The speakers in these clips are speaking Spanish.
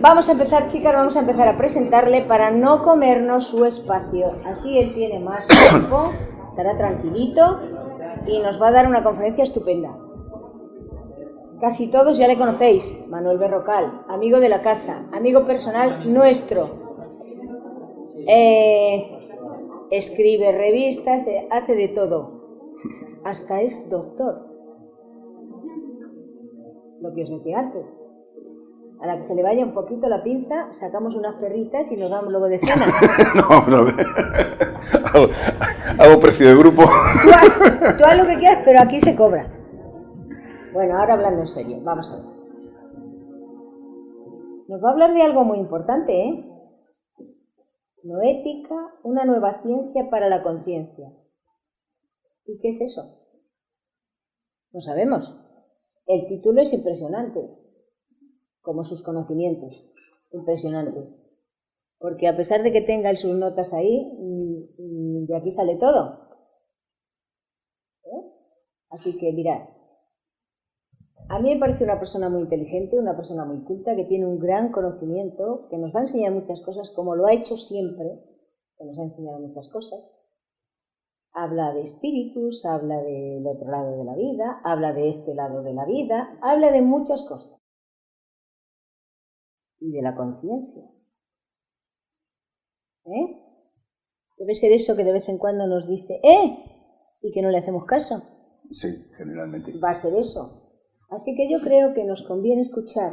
vamos a empezar, chicas, vamos a empezar a presentarle para no comernos su espacio. Así él tiene más tiempo, estará tranquilito y nos va a dar una conferencia estupenda. Casi todos ya le conocéis, Manuel Berrocal, amigo de la casa, amigo personal nuestro. Escribe revistas, hace de todo. Hasta es doctor. Lo que os decía antes. A la que se le vaya un poquito la pinza, sacamos unas perritas y nos vamos luego de cena. hago precio de grupo. Tú haz lo que quieras, pero aquí se cobra. Bueno, ahora hablando en serio, vamos a ver. Nos va a hablar de algo muy importante, ¿eh? Noética, una nueva ciencia para la conciencia. ¿Y qué es eso? No sabemos. El título es impresionante, como sus conocimientos, impresionantes. Porque a pesar de que tenga sus notas ahí, de aquí sale todo. Así que mirad. A mí me parece una persona muy inteligente, una persona muy culta, que tiene un gran conocimiento, que nos va a enseñar muchas cosas, como lo ha hecho siempre, que nos ha enseñado muchas cosas. Habla de espíritus, habla del otro lado de la vida, habla de este lado de la vida, habla de muchas cosas. Y de la conciencia. Debe ser eso que de vez en cuando nos dice, y que no le hacemos caso. Sí, generalmente. Va a ser eso. Así que yo creo que nos conviene escuchar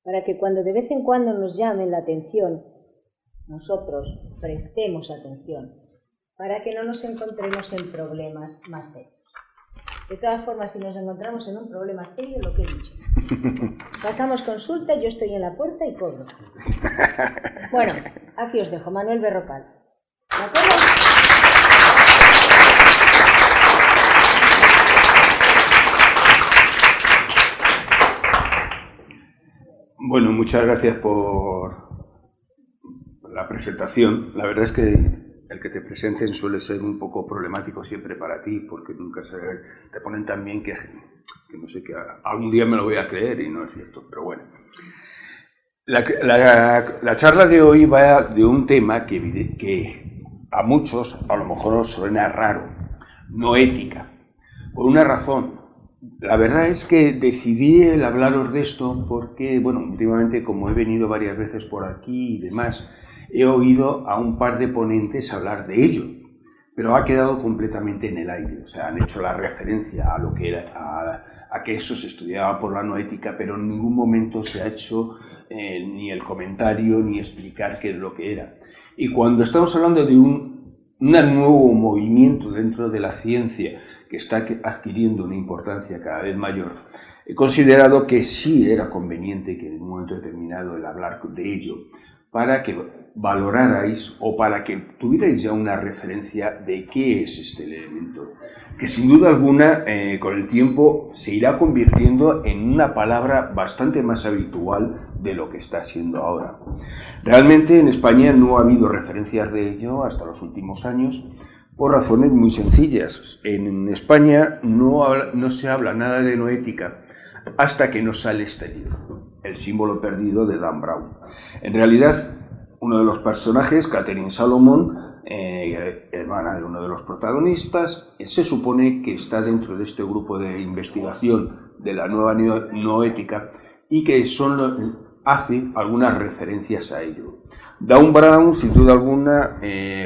para que cuando de vez en cuando nos llamen la atención, nosotros prestemos atención, para que no nos encontremos en problemas más serios. De todas formas, si nos encontramos en un problema serio, lo que he dicho. Pasamos consulta, yo estoy en la puerta y cobro. Bueno, aquí os dejo, Manuel Berrocal. ¿De acuerdo? Bueno, muchas gracias por la presentación. La verdad es que el que te presenten suele ser un poco problemático siempre para ti, porque nunca te ponen tan bien que no sé, que algún día me lo voy a creer y no es cierto, pero bueno. La charla de hoy va de un tema que a muchos a lo mejor os suena raro, noética, por una razón. La verdad es que decidí el hablaros de esto porque, bueno, últimamente como he venido varias veces por aquí y demás, he oído a un par de ponentes hablar de ello, pero ha quedado completamente en el aire. O sea, han hecho la referencia a lo que era, a que eso se estudiaba por la noética, pero en ningún momento se ha hecho ni el comentario ni explicar qué es lo que era. Y cuando estamos hablando de un nuevo movimiento dentro de la ciencia que está adquiriendo una importancia cada vez mayor, he considerado que sí era conveniente que en un momento determinado el hablar de ello, para que valorarais o para que tuvierais ya una referencia de qué es este elemento, que sin duda alguna con el tiempo se irá convirtiendo en una palabra bastante más habitual de lo que está siendo ahora. Realmente en España no ha habido referencias de ello hasta los últimos años, por razones muy sencillas. En España no se habla nada de noética hasta que no sale este libro, El símbolo perdido de Dan Brown. En realidad, uno de los personajes, Catherine Salomon, hermana de uno de los protagonistas, se supone que está dentro de este grupo de investigación de la nueva noética y que hace algunas referencias a ello. Dan Brown, sin duda alguna,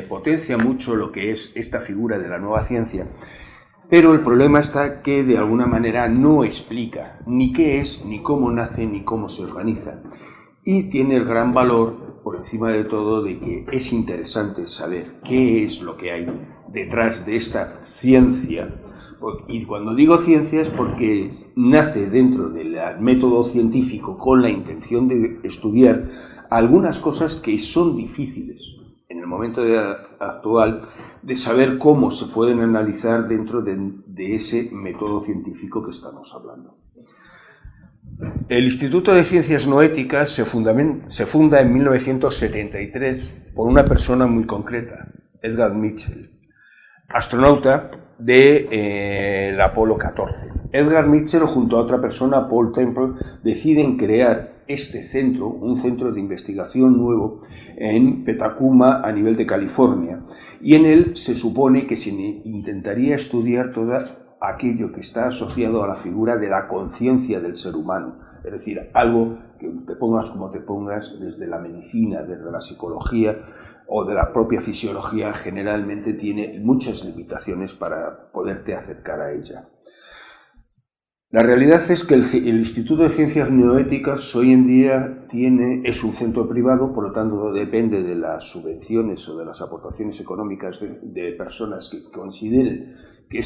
potencia mucho lo que es esta figura de la nueva ciencia, pero el problema está que de alguna manera no explica ni qué es, ni cómo nace, ni cómo se organiza. Y tiene el gran valor, por encima de todo, de que es interesante saber qué es lo que hay detrás de esta ciencia. Y cuando digo ciencia es porque nace dentro del método científico con la intención de estudiar algunas cosas que son difíciles en el momento actual de saber cómo se pueden analizar dentro de ese método científico que estamos hablando. El Instituto de Ciencias Noéticas se funda en 1973 por una persona muy concreta, Edgar Mitchell, astronauta del Apolo 14. Edgar Mitchell, junto a otra persona, Paul Temple, deciden crear este centro, un centro de investigación nuevo en Petacuma, a nivel de California, y en él se supone que se intentaría estudiar todo aquello que está asociado a la figura de la conciencia del ser humano, es decir, algo que te pongas como te pongas, desde la medicina, desde la psicología o de la propia fisiología, generalmente tiene muchas limitaciones para poderte acercar a ella. La realidad es que el Instituto de Ciencias Neoéticas hoy en día es un centro privado, por lo tanto depende de las subvenciones o de las aportaciones económicas de personas que consideren que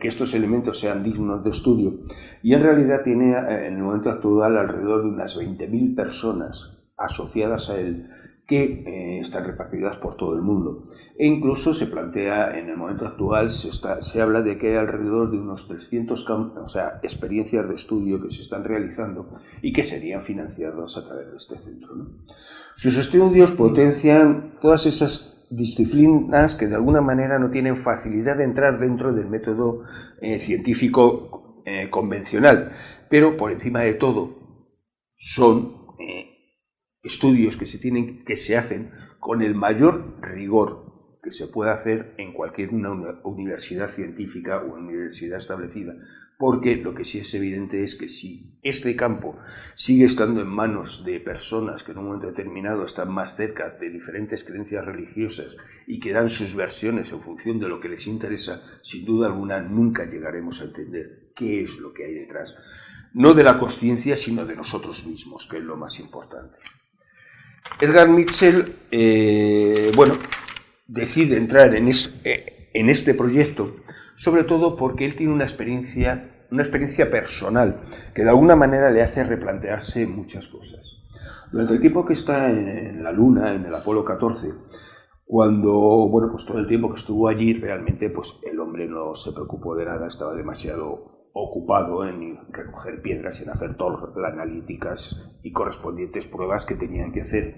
estos elementos sean dignos de estudio, y en realidad tiene en el momento actual alrededor de unas 20.000 personas asociadas a él, que están repartidas por todo el mundo. E incluso se plantea, en el momento actual, se habla de que hay alrededor de unos 300 experiencias de estudio que se están realizando y que serían financiados a través de este centro, ¿no? Sus estudios potencian todas esas disciplinas que de alguna manera no tienen facilidad de entrar dentro del método científico convencional, pero por encima de todo son estudios que se hacen con el mayor rigor que se puede hacer en cualquier universidad científica o universidad establecida, porque lo que sí es evidente es que si este campo sigue estando en manos de personas que en un momento determinado están más cerca de diferentes creencias religiosas y que dan sus versiones en función de lo que les interesa, sin duda alguna nunca llegaremos a entender qué es lo que hay detrás, no de la consciencia, sino de nosotros mismos, que es lo más importante. Edgar Mitchell, decide entrar en este proyecto, sobre todo porque él tiene una experiencia personal que de alguna manera le hace replantearse muchas cosas. Durante el tiempo que está en la Luna, en el Apolo 14, todo el tiempo que estuvo allí, realmente el hombre no se preocupó de nada, estaba demasiado ocupado en recoger piedras, en hacer todas las analíticas y correspondientes pruebas que tenían que hacer.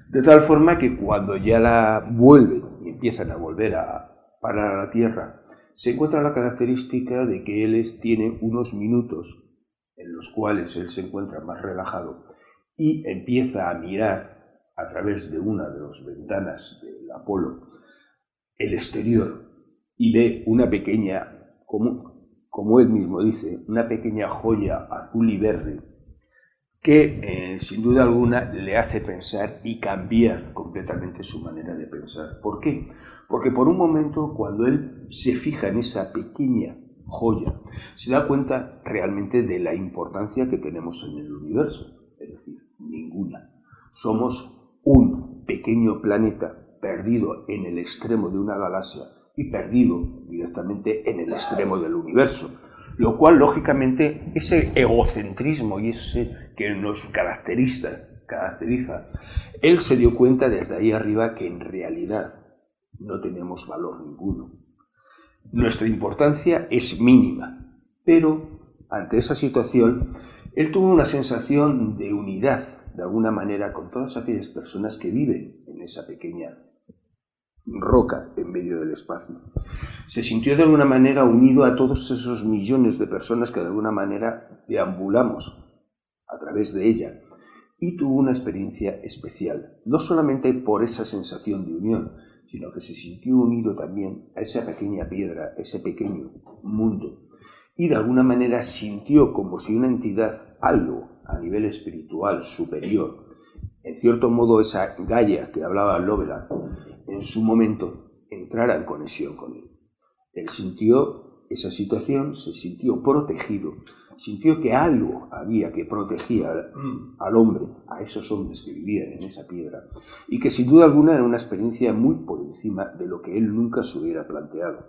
De tal forma que cuando ya empiezan a volver para la Tierra, se encuentra la característica de que él tiene unos minutos en los cuales él se encuentra más relajado y empieza a mirar a través de una de las ventanas del Apolo el exterior y ve una pequeña, como él mismo dice, una pequeña joya azul y verde que sin duda alguna le hace pensar y cambiar completamente su manera de pensar. ¿Por qué? Porque por un momento, cuando él se fija en esa pequeña joya, se da cuenta realmente de la importancia que tenemos en el universo, es decir, ninguna. Somos un pequeño planeta perdido en el extremo de una galaxia y perdido directamente en el extremo del universo, lo cual lógicamente ese egocentrismo y ese que nos caracteriza, él se dio cuenta desde ahí arriba que en realidad no tenemos valor ninguno. Nuestra importancia es mínima, pero ante esa situación él tuvo una sensación de unidad, de alguna manera, con todas aquellas personas que viven en esa pequeña roca en medio del espacio. Se sintió de alguna manera unido a todos esos millones de personas que de alguna manera deambulamos a través de ella, y tuvo una experiencia especial, no solamente por esa sensación de unión, sino que se sintió unido también a esa pequeña piedra, ese pequeño mundo, y de alguna manera sintió como si una entidad, algo a nivel espiritual superior, en cierto modo esa Gaia que hablaba Lovelace, en su momento entrara en conexión con él. Él sintió esa situación, se sintió protegido, sintió que algo había que protegía al hombre, a esos hombres que vivían en esa piedra, y que sin duda alguna era una experiencia muy por encima de lo que él nunca se hubiera planteado.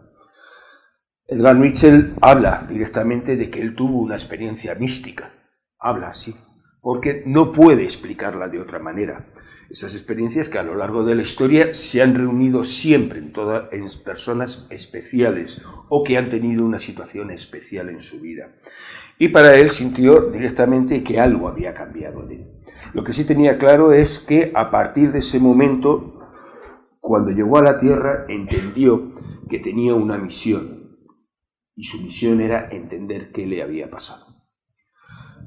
Edgar Mitchell habla directamente de que él tuvo una experiencia mística, habla así, porque no puede explicarla de otra manera. Esas experiencias que a lo largo de la historia se han reunido siempre en personas especiales o que han tenido una situación especial en su vida. Y para él sintió directamente que algo había cambiado en él. Lo que sí tenía claro es que a partir de ese momento, cuando llegó a la Tierra, entendió que tenía una misión. Y su misión era entender qué le había pasado.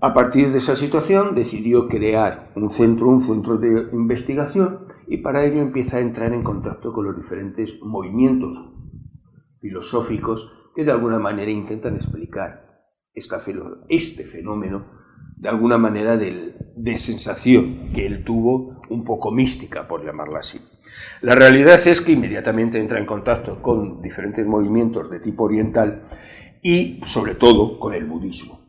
A partir de esa situación decidió crear un centro de investigación y para ello empieza a entrar en contacto con los diferentes movimientos filosóficos que de alguna manera intentan explicar este fenómeno de alguna manera de sensación que él tuvo un poco mística, por llamarla así. La realidad es que inmediatamente entra en contacto con diferentes movimientos de tipo oriental y sobre todo con el budismo.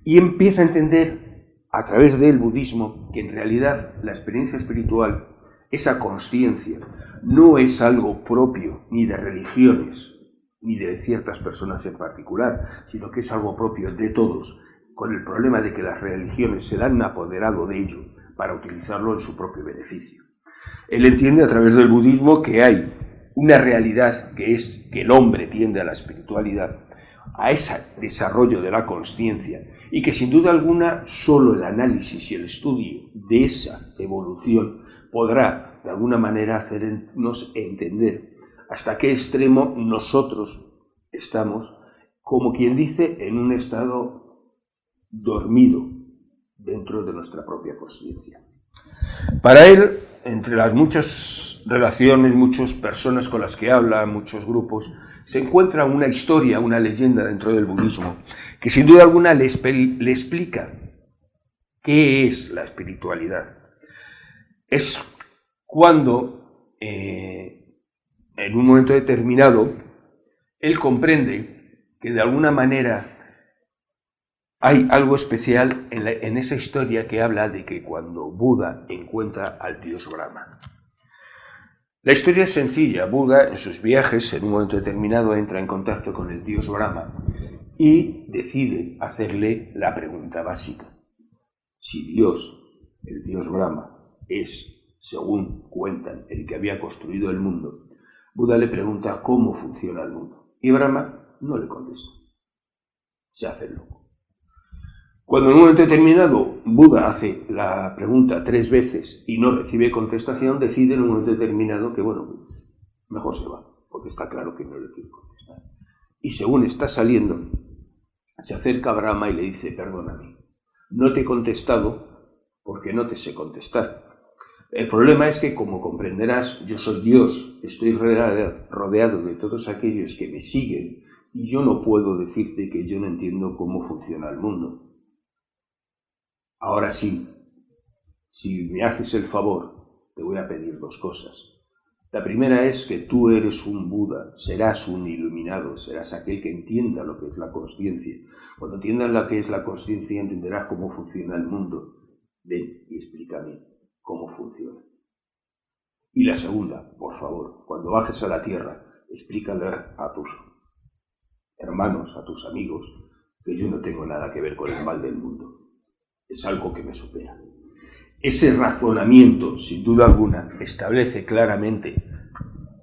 Y empieza a entender a través del budismo que en realidad la experiencia espiritual, esa consciencia, no es algo propio ni de religiones ni de ciertas personas en particular, sino que es algo propio de todos, con el problema de que las religiones se han apoderado de ello para utilizarlo en su propio beneficio. Él entiende a través del budismo que hay una realidad que es que el hombre tiende a la espiritualidad, a ese desarrollo de la consciencia, y que sin duda alguna solo el análisis y el estudio de esa evolución podrá de alguna manera hacernos entender hasta qué extremo nosotros estamos, como quien dice, en un estado dormido dentro de nuestra propia consciencia. Para él, entre las muchas relaciones, muchas personas con las que habla, muchos grupos, se encuentra una historia, una leyenda dentro del budismo, que sin duda alguna le explica qué es la espiritualidad. Es cuando, en un momento determinado, él comprende que de alguna manera hay algo especial en esa historia que habla de que cuando Buda encuentra al dios Brahma. La historia es sencilla. Buda, en sus viajes, en un momento determinado, entra en contacto con el dios Brahma y decide hacerle la pregunta básica. Si Dios, el dios Brahma, es, según cuentan, el que había construido el mundo, Buda le pregunta cómo funciona el mundo. Y Brahma no le contesta. Se hace el loco. Cuando en un momento determinado Buda hace la pregunta 3 veces y no recibe contestación, decide en un momento determinado que, bueno, mejor se va, porque está claro que no le quiere contestar. Y según está saliendo, se acerca a Brahma y le dice, perdóname, no te he contestado porque no te sé contestar. El problema es que, como comprenderás, yo soy Dios, estoy rodeado de todos aquellos que me siguen y yo no puedo decirte que yo no entiendo cómo funciona el mundo. Ahora sí, si me haces el favor, te voy a pedir 2 cosas. La primera es que tú eres un Buda, serás un iluminado, serás aquel que entienda lo que es la consciencia. Cuando entiendas lo que es la consciencia, entenderás cómo funciona el mundo. Ven y explícame cómo funciona. Y la segunda, por favor, cuando bajes a la tierra, explícale a tus hermanos, a tus amigos, que yo no tengo nada que ver con el mal del mundo. Es algo que me supera. Ese razonamiento, sin duda alguna, establece claramente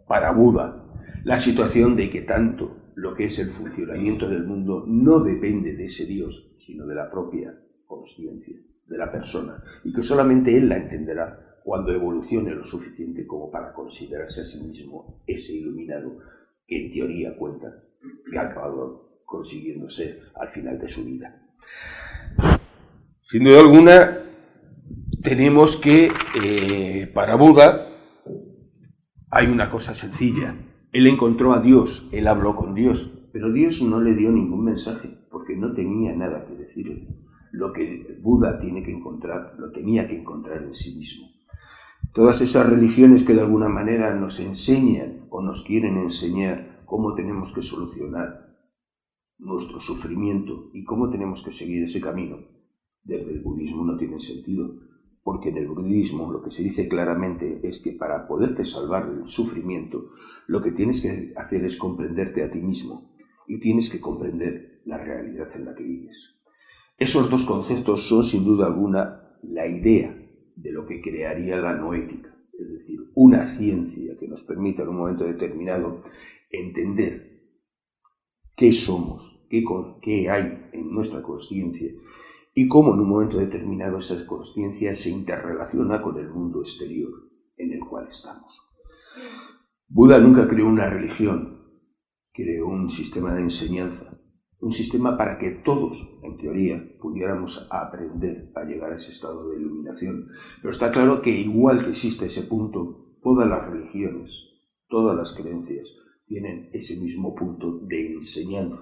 para Buda la situación de que tanto lo que es el funcionamiento del mundo no depende de ese Dios, sino de la propia consciencia de la persona, y que solamente él la entenderá cuando evolucione lo suficiente como para considerarse a sí mismo ese iluminado que en teoría cuenta que ha acabado consiguiendo ser al final de su vida. Sin duda alguna, tenemos que, para Buda, hay una cosa sencilla. Él encontró a Dios, él habló con Dios, pero Dios no le dio ningún mensaje, porque no tenía nada que decirle. Lo que Buda tiene que encontrar, lo tenía que encontrar en sí mismo. Todas esas religiones que de alguna manera nos enseñan o nos quieren enseñar cómo tenemos que solucionar nuestro sufrimiento y cómo tenemos que seguir ese camino, desde el budismo no tiene sentido, porque en el budismo lo que se dice claramente es que para poderte salvar del sufrimiento, lo que tienes que hacer es comprenderte a ti mismo y tienes que comprender la realidad en la que vives. Esos 2 conceptos son sin duda alguna la idea de lo que crearía la noética, es decir, una ciencia que nos permita en un momento determinado entender qué somos, qué hay en nuestra consciencia y cómo en un momento determinado esa consciencia se interrelaciona con el mundo exterior en el cual estamos. Buda nunca creó una religión, creó un sistema de enseñanza un sistema para que todos, en teoría, pudiéramos aprender a llegar a ese estado de iluminación. Pero está claro que igual que existe ese punto, todas las religiones, todas las creencias, tienen ese mismo punto de enseñanza.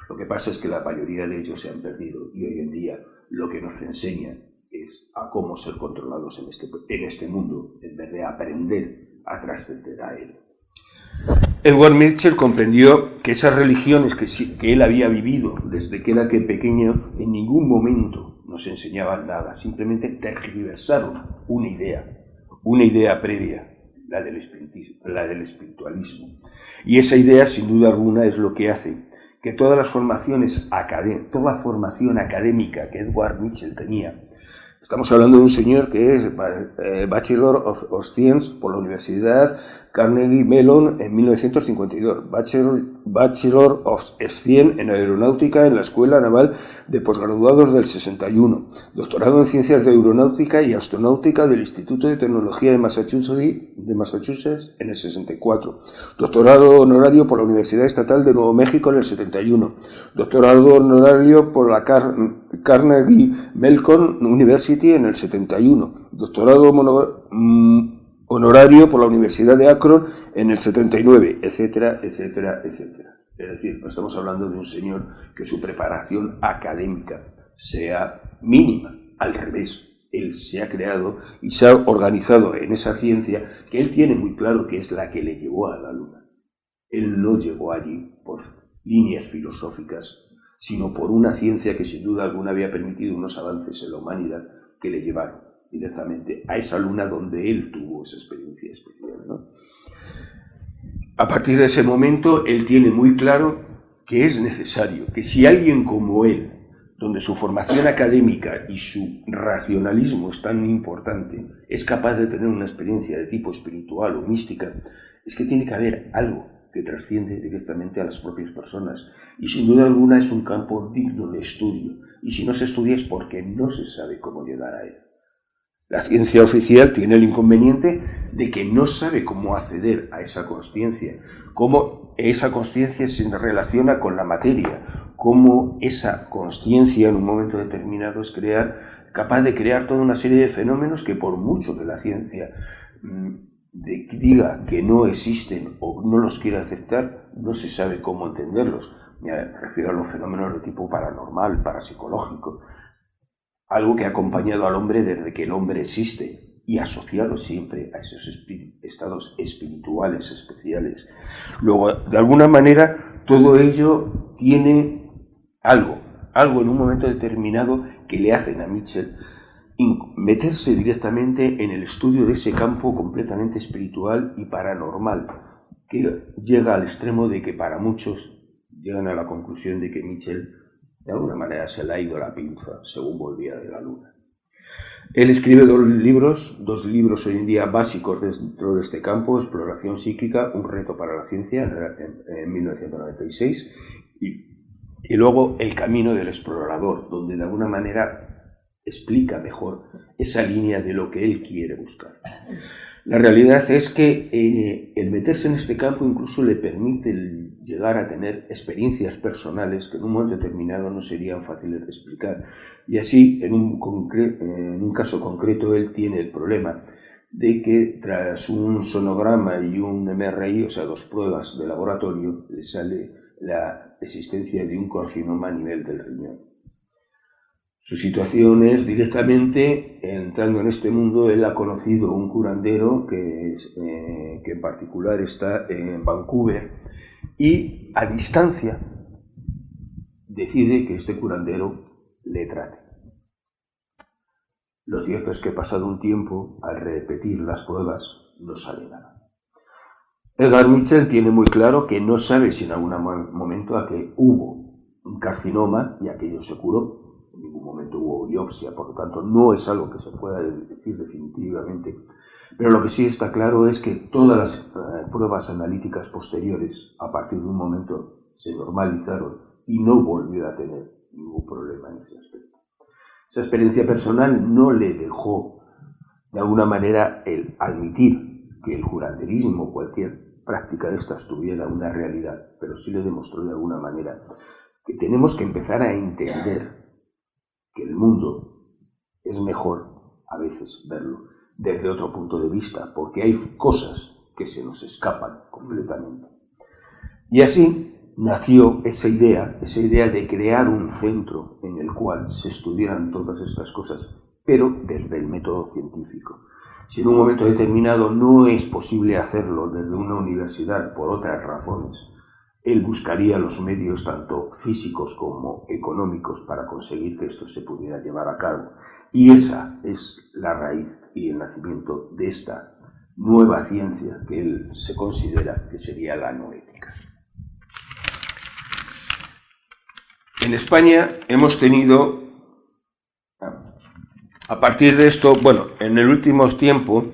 Lo que pasa es que la mayoría de ellos se han perdido y hoy en día lo que nos enseñan es a cómo ser controlados en este mundo, en vez de aprender a trascender a él. Edward Mitchell comprendió que esas religiones que él había vivido desde que era pequeño en ningún momento nos enseñaban nada, simplemente tergiversaron una idea previa, la del espiritualismo. Y esa idea, sin duda alguna, es lo que hace que toda la formación académica que Edward Mitchell tenía. Estamos hablando de un señor que es Bachelor of Science por la Universidad Carnegie Mellon en 1952, Bachelor of Science en Aeronáutica en la Escuela Naval de Posgraduados del 61, doctorado en Ciencias de Aeronáutica y Astronáutica del Instituto de Tecnología de Massachusetts en el 64, doctorado honorario por la Universidad Estatal de Nuevo México en el 71, doctorado honorario por la Carnegie Mellon University en el 71, doctorado honorario por la Universidad de Akron en el 79, etcétera, etcétera, etcétera. Es decir, no estamos hablando de un señor que su preparación académica sea mínima, al revés. Él se ha creado y se ha organizado en esa ciencia que él tiene muy claro que es la que le llevó a la Luna. Él no llegó allí por líneas filosóficas, sino por una ciencia que sin duda alguna había permitido unos avances en la humanidad que le llevaron directamente a esa Luna donde él tuvo esa experiencia especial, ¿no? A partir de ese momento, él tiene muy claro que es necesario que si alguien como él, donde su formación académica y su racionalismo es tan importante, es capaz de tener una experiencia de tipo espiritual o mística, es que tiene que haber algo que trasciende directamente a las propias personas. Y sin duda alguna es un campo digno de estudio. Y si no se estudia es porque no se sabe cómo llegar a él. La ciencia oficial tiene el inconveniente de que no sabe cómo acceder a esa consciencia, cómo esa consciencia se relaciona con la materia, cómo esa consciencia en un momento determinado es capaz de crear toda una serie de fenómenos que por mucho que la ciencia diga que no existen o no los quiere aceptar, no se sabe cómo entenderlos. Me refiero a los fenómenos de tipo paranormal, parapsicológico, algo que ha acompañado al hombre desde que el hombre existe y asociado siempre a esos estados espirituales especiales. Luego, de alguna manera, todo ello tiene algo en un momento determinado que le hacen a Mitchell meterse directamente en el estudio de ese campo completamente espiritual y paranormal, que llega al extremo de que para muchos llegan a la conclusión de que Mitchell de alguna manera se le ha ido la pinza según volvía de la Luna. Él escribe dos libros hoy en día básicos dentro de este campo: Exploración psíquica, un reto para la ciencia, en 1996, y luego El camino del explorador, donde de alguna manera explica mejor esa línea de lo que él quiere buscar. La realidad es que el meterse en este campo incluso le permite llegar a tener experiencias personales que en un momento determinado no serían fáciles de explicar. Y así, en un caso concreto, él tiene el problema de que tras un sonograma y un MRI, o sea, 2 pruebas de laboratorio, le sale la existencia de un carcinoma a nivel del riñón. Su situación es directamente, entrando en este mundo, él ha conocido un curandero que en particular está en Vancouver y a distancia decide que este curandero le trate. Lo cierto es que pasado un tiempo, al repetir las pruebas, no sale nada. Edward Mitchell tiene muy claro que no sabe si en algún momento a que hubo un carcinoma y aquello se curó. En ningún momento hubo biopsia, por lo tanto no es algo que se pueda decir definitivamente. Pero lo que sí está claro es que todas las pruebas analíticas posteriores, a partir de un momento, se normalizaron y no volvió a tener ningún problema en ese aspecto. Esa experiencia personal no le dejó, de alguna manera, el admitir que el curanderismo o cualquier práctica de estas tuviera una realidad, pero sí le demostró de alguna manera que tenemos que empezar a entender que el mundo es mejor a veces verlo desde otro punto de vista, porque hay cosas que se nos escapan completamente. Y así nació esa idea de crear un centro en el cual se estudiaran todas estas cosas, pero desde el método científico. Si en un momento determinado no es posible hacerlo desde una universidad por otras razones, él buscaría los medios tanto físicos como económicos para conseguir que esto se pudiera llevar a cabo. Y esa es la raíz y el nacimiento de esta nueva ciencia que él se considera que sería la noética. En España hemos tenido, a partir de esto, bueno, en el último tiempo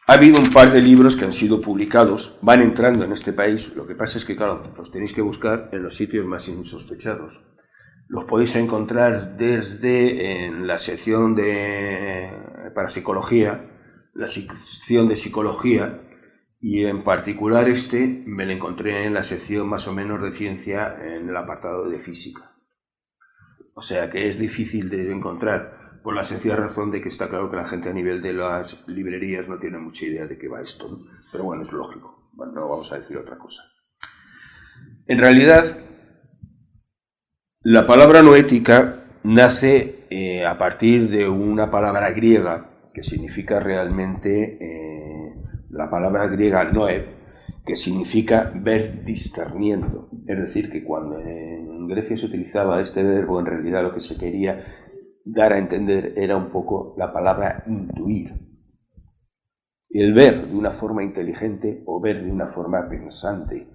ha habido un par de libros que han sido publicados, van entrando en este país, lo que pasa es que, claro, los tenéis que buscar en los sitios más insospechados. Los podéis encontrar desde en la sección para psicología, la sección de psicología, y en particular me lo encontré en la sección más o menos de ciencia, en el apartado de física. O sea que es difícil de encontrar, por la sencilla razón de que está claro que la gente a nivel de las librerías no tiene mucha idea de qué va esto, ¿no? Pero bueno, es lógico, bueno, no vamos a decir otra cosa. En realidad, la palabra noética nace a partir de una palabra griega que significa realmente, la palabra griega noé, que significa ver discerniendo. Es decir, que cuando en Grecia se utilizaba este verbo, en realidad lo que se quería dar a entender era un poco la palabra intuir. El ver de una forma inteligente o ver de una forma pensante.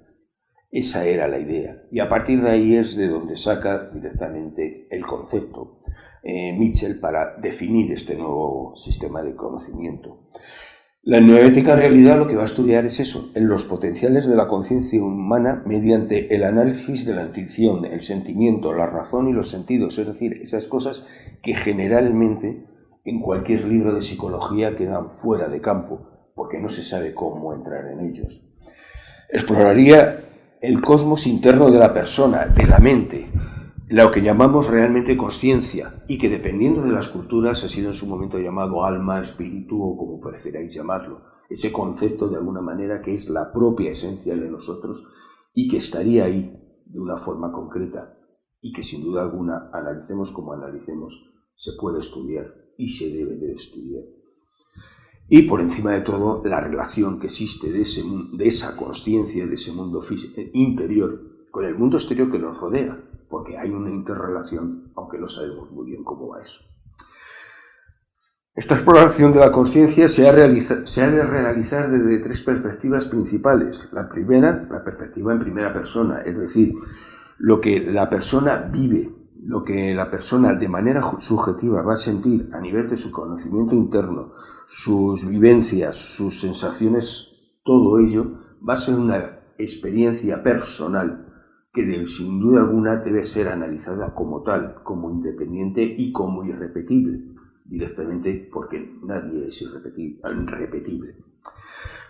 Esa era la idea. Y a partir de ahí es de donde saca directamente el concepto Mitchell para definir este nuevo sistema de conocimiento. La noética en realidad lo que va a estudiar es eso, en los potenciales de la conciencia humana mediante el análisis de la intuición, el sentimiento, la razón y los sentidos, es decir, esas cosas que generalmente en cualquier libro de psicología quedan fuera de campo, porque no se sabe cómo entrar en ellos. Exploraría el cosmos interno de la persona, de la mente, lo que llamamos realmente consciencia, y que dependiendo de las culturas ha sido en su momento llamado alma, espíritu o como preferáis llamarlo, ese concepto de alguna manera que es la propia esencia de nosotros y que estaría ahí de una forma concreta y que sin duda alguna, analicemos como analicemos, se puede estudiar y se debe de estudiar. Y por encima de todo, la relación que existe de esa consciencia, de ese mundo interior, con el mundo exterior que nos rodea, porque hay una interrelación, aunque no sabemos muy bien cómo va eso. Esta exploración de la conciencia se ha de realizar desde tres perspectivas principales. La primera, la perspectiva en primera persona, es decir, lo que la persona vive, lo que la persona de manera subjetiva va a sentir a nivel de su conocimiento interno, sus vivencias, sus sensaciones, todo ello va a ser una experiencia personal que sin duda alguna debe ser analizada como tal, como independiente y como irrepetible, directamente porque nadie es irrepetible.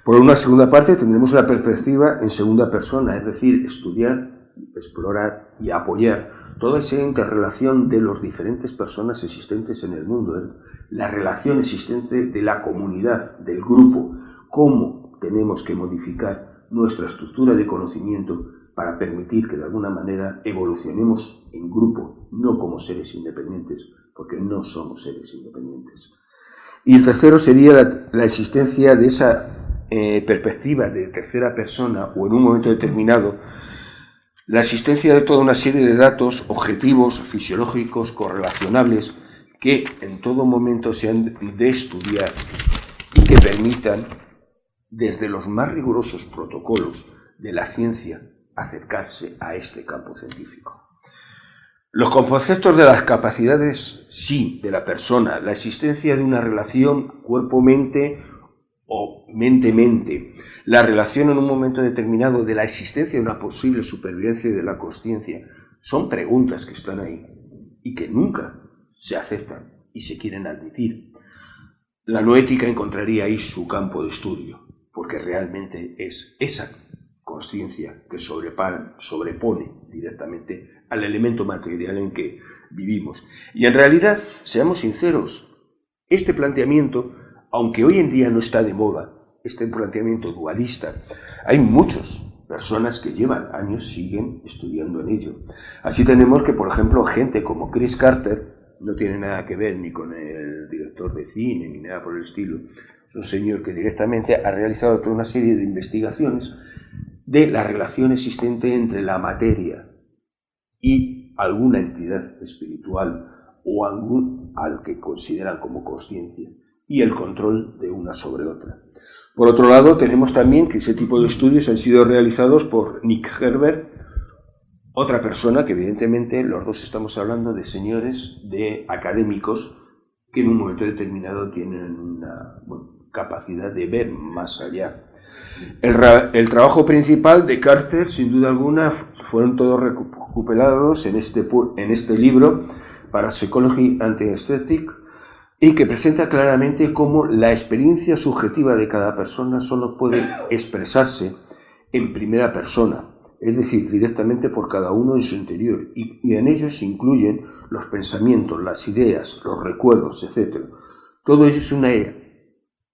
Por una segunda parte tendremos la perspectiva en segunda persona, es decir, estudiar, explorar y apoyar toda esa interrelación de las diferentes personas existentes en el mundo, la relación existente de la comunidad, del grupo, cómo tenemos que modificar nuestra estructura de conocimiento para permitir que de alguna manera evolucionemos en grupo, no como seres independientes, porque no somos seres independientes. Y el tercero sería la existencia de esa perspectiva de tercera persona o en un momento determinado, la existencia de toda una serie de datos objetivos, fisiológicos, correlacionables, que en todo momento se han de estudiar y que permitan, desde los más rigurosos protocolos de la ciencia, acercarse a este campo científico. Los conceptos de las capacidades, sí, de la persona, la existencia de una relación cuerpo-mente o mente-mente, la relación en un momento determinado de la existencia de una posible supervivencia de la consciencia, son preguntas que están ahí y que nunca se aceptan y se quieren admitir. La noética encontraría ahí su campo de estudio, porque realmente es esa consciencia que sobrepone directamente al elemento material en que vivimos. Y en realidad, seamos sinceros, este planteamiento, aunque hoy en día no está de moda, este planteamiento dualista, hay muchas personas que llevan años, siguen estudiando en ello. Así tenemos que, por ejemplo, gente como Chris Carter, no tiene nada que ver ni con el director de cine ni nada por el estilo, es un señor que directamente ha realizado toda una serie de investigaciones de la relación existente entre la materia y alguna entidad espiritual o al que consideran como consciencia y el control de una sobre otra. Por otro lado, tenemos también que ese tipo de estudios han sido realizados por Nick Herbert, otra persona que evidentemente los dos estamos hablando de señores, de académicos que en un momento determinado tienen una capacidad de ver más allá. El trabajo principal de Carter, sin duda alguna, fueron todos recopilados en este libro, Parapsychology and Aesthetic, y que presenta claramente cómo la experiencia subjetiva de cada persona solo puede expresarse en primera persona, es decir, directamente por cada uno en su interior, y en ellos se incluyen los pensamientos, las ideas, los recuerdos, etc. Todo ello es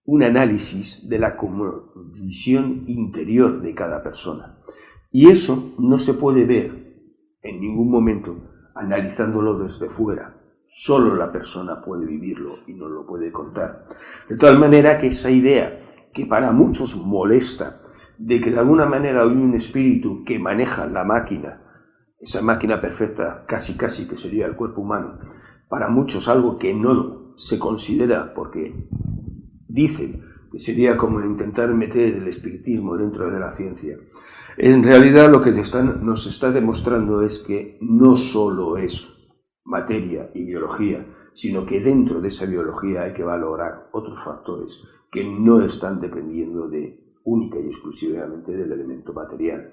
un análisis de la visión interior de cada persona. Y eso no se puede ver en ningún momento analizándolo desde fuera. Solo la persona puede vivirlo y nos lo puede contar. De tal manera que esa idea, que para muchos molesta, de que de alguna manera hay un espíritu que maneja la máquina, esa máquina perfecta, casi que sería el cuerpo humano, para muchos algo que no se considera, porque dicen que sería como intentar meter el espiritismo dentro de la ciencia. En realidad lo que nos está demostrando es que no solo es materia y biología, sino que dentro de esa biología hay que valorar otros factores que no están dependiendo única y exclusivamente del elemento material.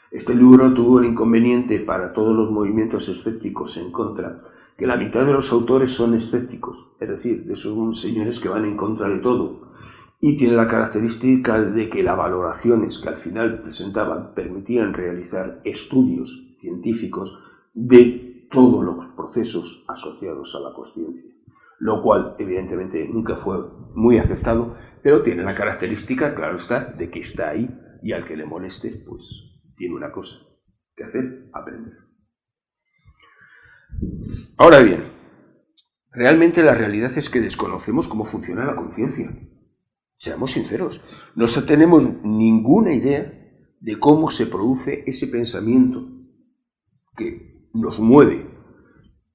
Este libro tuvo el inconveniente para todos los movimientos escépticos en contra, que la mitad de los autores son escépticos, es decir, de esos señores que van en contra de todo, y tiene la característica de que las valoraciones que al final presentaban permitían realizar estudios científicos de todos los procesos asociados a la consciencia, lo cual evidentemente nunca fue muy aceptado, pero tiene la característica, claro está, de que está ahí y al que le moleste, pues tiene una cosa que hacer, aprender. Ahora bien, realmente la realidad es que desconocemos cómo funciona la conciencia. Seamos sinceros, no tenemos ninguna idea de cómo se produce ese pensamiento que nos mueve.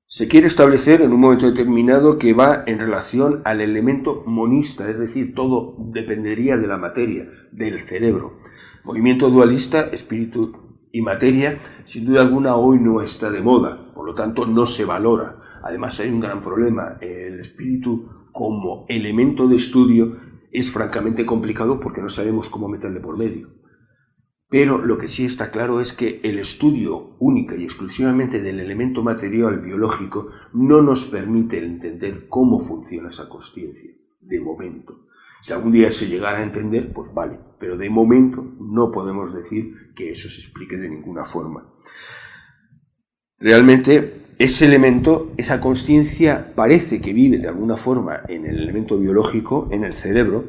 Se quiere establecer en un momento determinado que va en relación al elemento monista, es decir, todo dependería de la materia, del cerebro. Movimiento dualista, espíritu y materia, sin duda alguna hoy no está de moda, por lo tanto no se valora. Además hay un gran problema, el espíritu como elemento de estudio es francamente complicado porque no sabemos cómo meterle por medio. Pero lo que sí está claro es que el estudio única y exclusivamente del elemento material biológico no nos permite entender cómo funciona esa consciencia, de momento. Si algún día se llegara a entender, pues vale, pero de momento no podemos decir que eso se explique de ninguna forma. Realmente ese elemento, esa consciencia parece que vive de alguna forma en el elemento biológico, en el cerebro,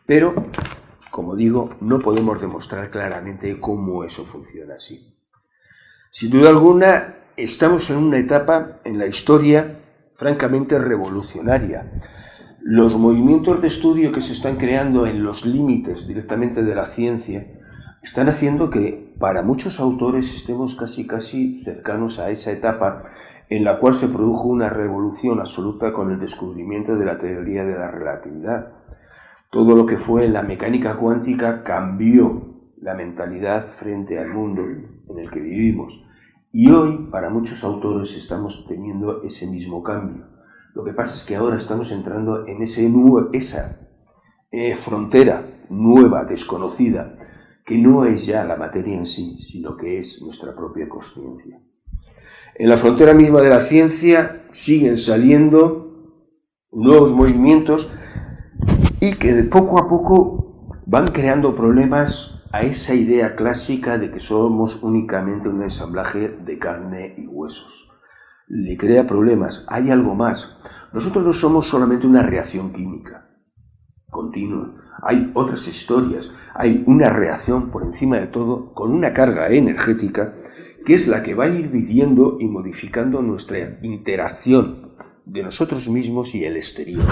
pero como digo, no podemos demostrar claramente cómo eso funciona así. Sin duda alguna, estamos en una etapa en la historia francamente revolucionaria. Los movimientos de estudio que se están creando en los límites directamente de la ciencia están haciendo que para muchos autores estemos casi cercanos a esa etapa en la cual se produjo una revolución absoluta con el descubrimiento de la teoría de la relatividad. Todo lo que fue la mecánica cuántica cambió la mentalidad frente al mundo en el que vivimos. Y hoy, para muchos autores, estamos teniendo ese mismo cambio. Lo que pasa es que ahora estamos entrando en esa frontera nueva, desconocida, que no es ya la materia en sí, sino que es nuestra propia consciencia. En la frontera misma de la ciencia siguen saliendo nuevos movimientos y que de poco a poco van creando problemas a esa idea clásica de que somos únicamente un ensamblaje de carne y huesos. Le crea problemas. Hay algo más. Nosotros no somos solamente una reacción química continua. Hay otras historias. Hay una reacción por encima de todo con una carga energética que es la que va a ir midiendo y modificando nuestra interacción de nosotros mismos y el exterior.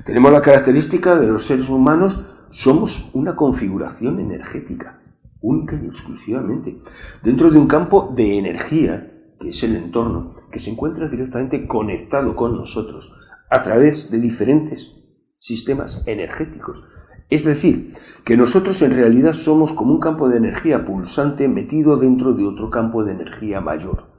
Tenemos la característica de los seres humanos, somos una configuración energética, única y exclusivamente, dentro de un campo de energía, que es el entorno, que se encuentra directamente conectado con nosotros a través de diferentes sistemas energéticos. Es decir, que nosotros en realidad somos como un campo de energía pulsante metido dentro de otro campo de energía mayor,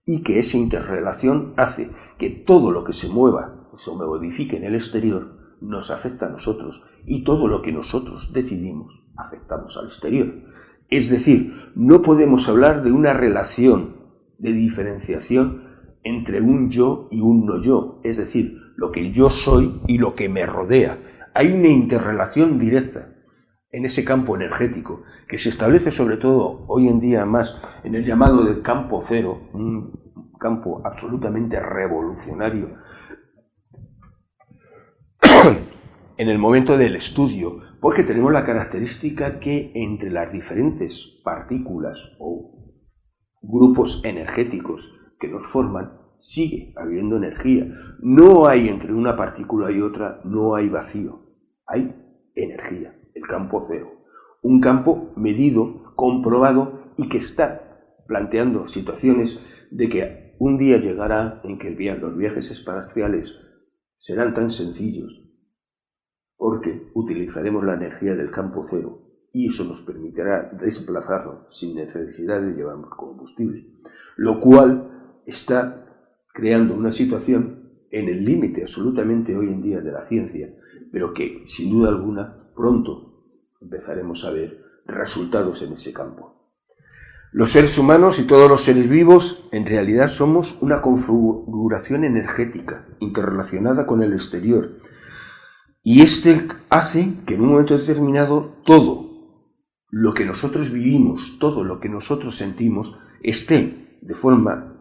y que esa interrelación hace que todo lo que se mueva o se modifique en el exterior nos afecta a nosotros, y todo lo que nosotros decidimos afectamos al exterior. Es decir, no podemos hablar de una relación de diferenciación entre un yo y un no yo, es decir, lo que yo soy y lo que me rodea. Hay una interrelación directa en ese campo energético que se establece sobre todo hoy en día más en el llamado del campo cero, un campo absolutamente revolucionario en el momento del estudio, porque tenemos la característica que entre las diferentes partículas o grupos energéticos que nos forman, sigue habiendo energía. No hay entre una partícula y otra, no hay vacío, hay energía, el campo cero. Un campo medido, comprobado y que está planteando situaciones de que un día llegará en que los viajes espaciales serán tan sencillos porque utilizaremos la energía del campo cero y eso nos permitirá desplazarnos sin necesidad de llevar combustible, lo cual está creando una situación en el límite absolutamente hoy en día de la ciencia, pero que sin duda alguna pronto empezaremos a ver resultados en ese campo. Los seres humanos y todos los seres vivos en realidad somos una configuración energética interrelacionada con el exterior, y este hace que en un momento determinado todo lo que nosotros vivimos, todo lo que nosotros sentimos, esté de forma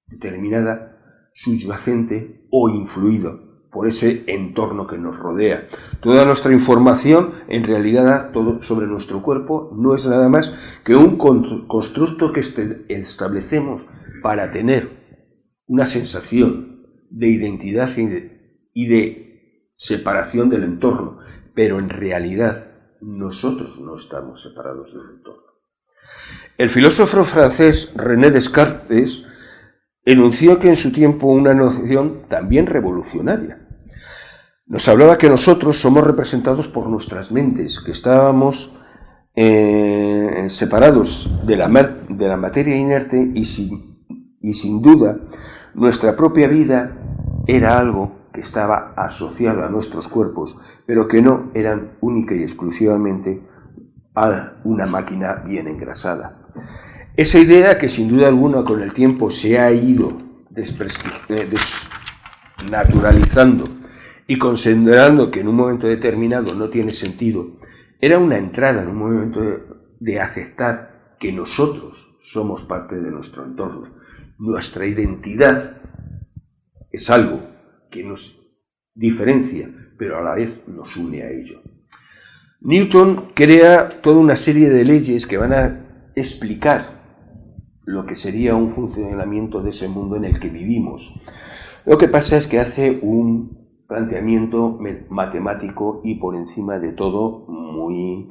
determinada, subyacente o influido por ese entorno que nos rodea. Toda nuestra información, en realidad, todo sobre nuestro cuerpo, no es nada más que un constructo que establecemos para tener una sensación de identidad y de separación del entorno, pero en realidad nosotros no estamos separados del entorno. El filósofo francés René Descartes enunció que en su tiempo una noción también revolucionaria. Nos hablaba que nosotros somos representados por nuestras mentes, que estábamos separados de la materia inerte y sin duda nuestra propia vida era algo que estaba asociado a nuestros cuerpos, pero que no eran única y exclusivamente a una máquina bien engrasada. Esa idea que sin duda alguna con el tiempo se ha ido desnaturalizando y considerando que en un momento determinado no tiene sentido, era una entrada en un momento de aceptar que nosotros somos parte de nuestro entorno. Nuestra identidad es algo que nos diferencia, pero a la vez nos une a ello. Newton crea toda una serie de leyes que van a explicar lo que sería un funcionamiento de ese mundo en el que vivimos. Lo que pasa es que hace un planteamiento matemático y por encima de todo muy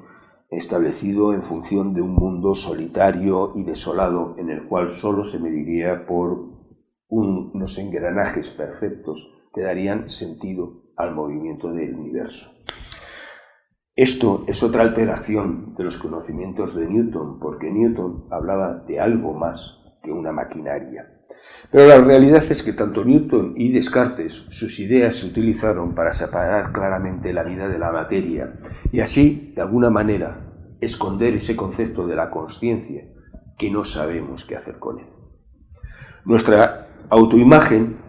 establecido en función de un mundo solitario y desolado en el cual solo se mediría por unos engranajes perfectos que darían sentido al movimiento del universo. Esto es otra alteración de los conocimientos de Newton, porque Newton hablaba de algo más que una maquinaria. Pero la realidad es que tanto Newton y Descartes, sus ideas se utilizaron para separar claramente la vida de la materia y así, de alguna manera, esconder ese concepto de la consciencia que no sabemos qué hacer con él. Nuestra autoimagen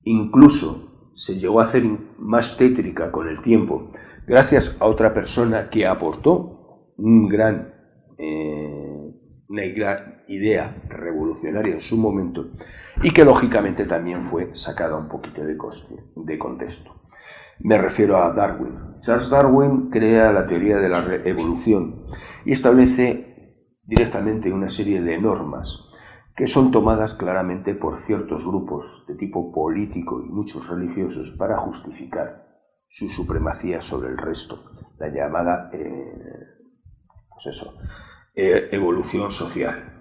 incluso se llegó a hacer más tétrica con el tiempo, gracias a otra persona que aportó una gran idea revolucionaria en su momento y que lógicamente también fue sacada un poquito de contexto. Me refiero a Darwin. Charles Darwin crea la teoría de la evolución y establece directamente una serie de normas que son tomadas claramente por ciertos grupos de tipo político y muchos religiosos para justificar su supremacía sobre el resto, la llamada evolución social.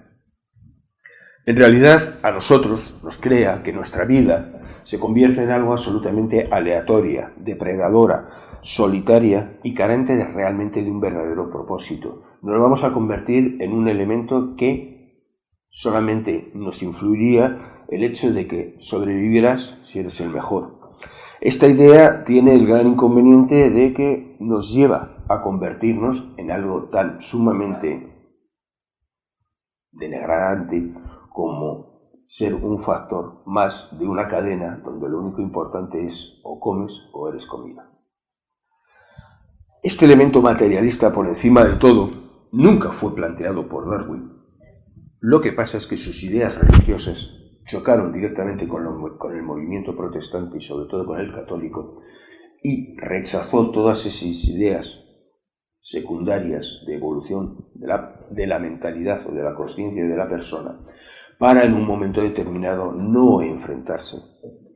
En realidad, a nosotros nos crea que nuestra vida se convierte en algo absolutamente aleatoria, depredadora, solitaria y carente realmente de un verdadero propósito. Nos vamos a convertir en un elemento que solamente nos influiría el hecho de que sobrevivieras si eres el mejor. Esta idea tiene el gran inconveniente de que nos lleva a convertirnos en algo tan sumamente degradante como ser un factor más de una cadena donde lo único importante es o comes o eres comida. Este elemento materialista por encima de todo nunca fue planteado por Darwin. Lo que pasa es que sus ideas religiosas chocaron directamente con el movimiento protestante y sobre todo con el católico y rechazó todas esas ideas secundarias de evolución de la mentalidad o de la consciencia de la persona para en un momento determinado no enfrentarse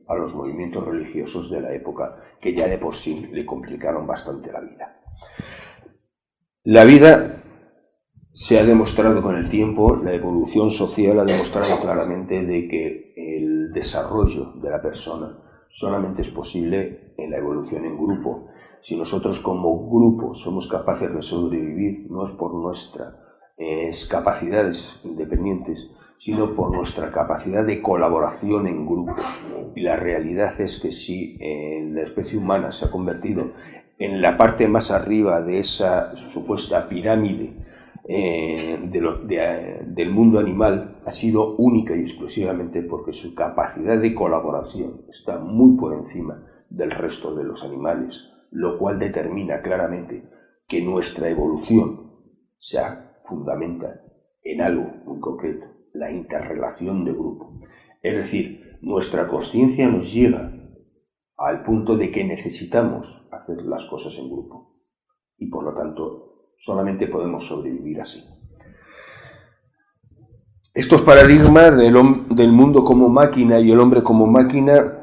a los movimientos religiosos de la época que ya de por sí le complicaron bastante la vida. La vida se ha demostrado con el tiempo, la evolución social ha demostrado claramente de que el desarrollo de la persona solamente es posible en la evolución en grupo. Si nosotros como grupo somos capaces de sobrevivir, no es por nuestras capacidades independientes, sino por nuestra capacidad de colaboración en grupo. Y la realidad es que si la especie humana se ha convertido en la parte más arriba de esa supuesta pirámide del mundo animal, ha sido única y exclusivamente porque su capacidad de colaboración está muy por encima del resto de los animales, lo cual determina claramente que nuestra evolución se fundamenta en algo muy concreto, la interrelación de grupo. Es decir, nuestra consciencia nos lleva al punto de que necesitamos hacer las cosas en grupo y por lo tanto solamente podemos sobrevivir así. Estos paradigmas del mundo como máquina y el hombre como máquina,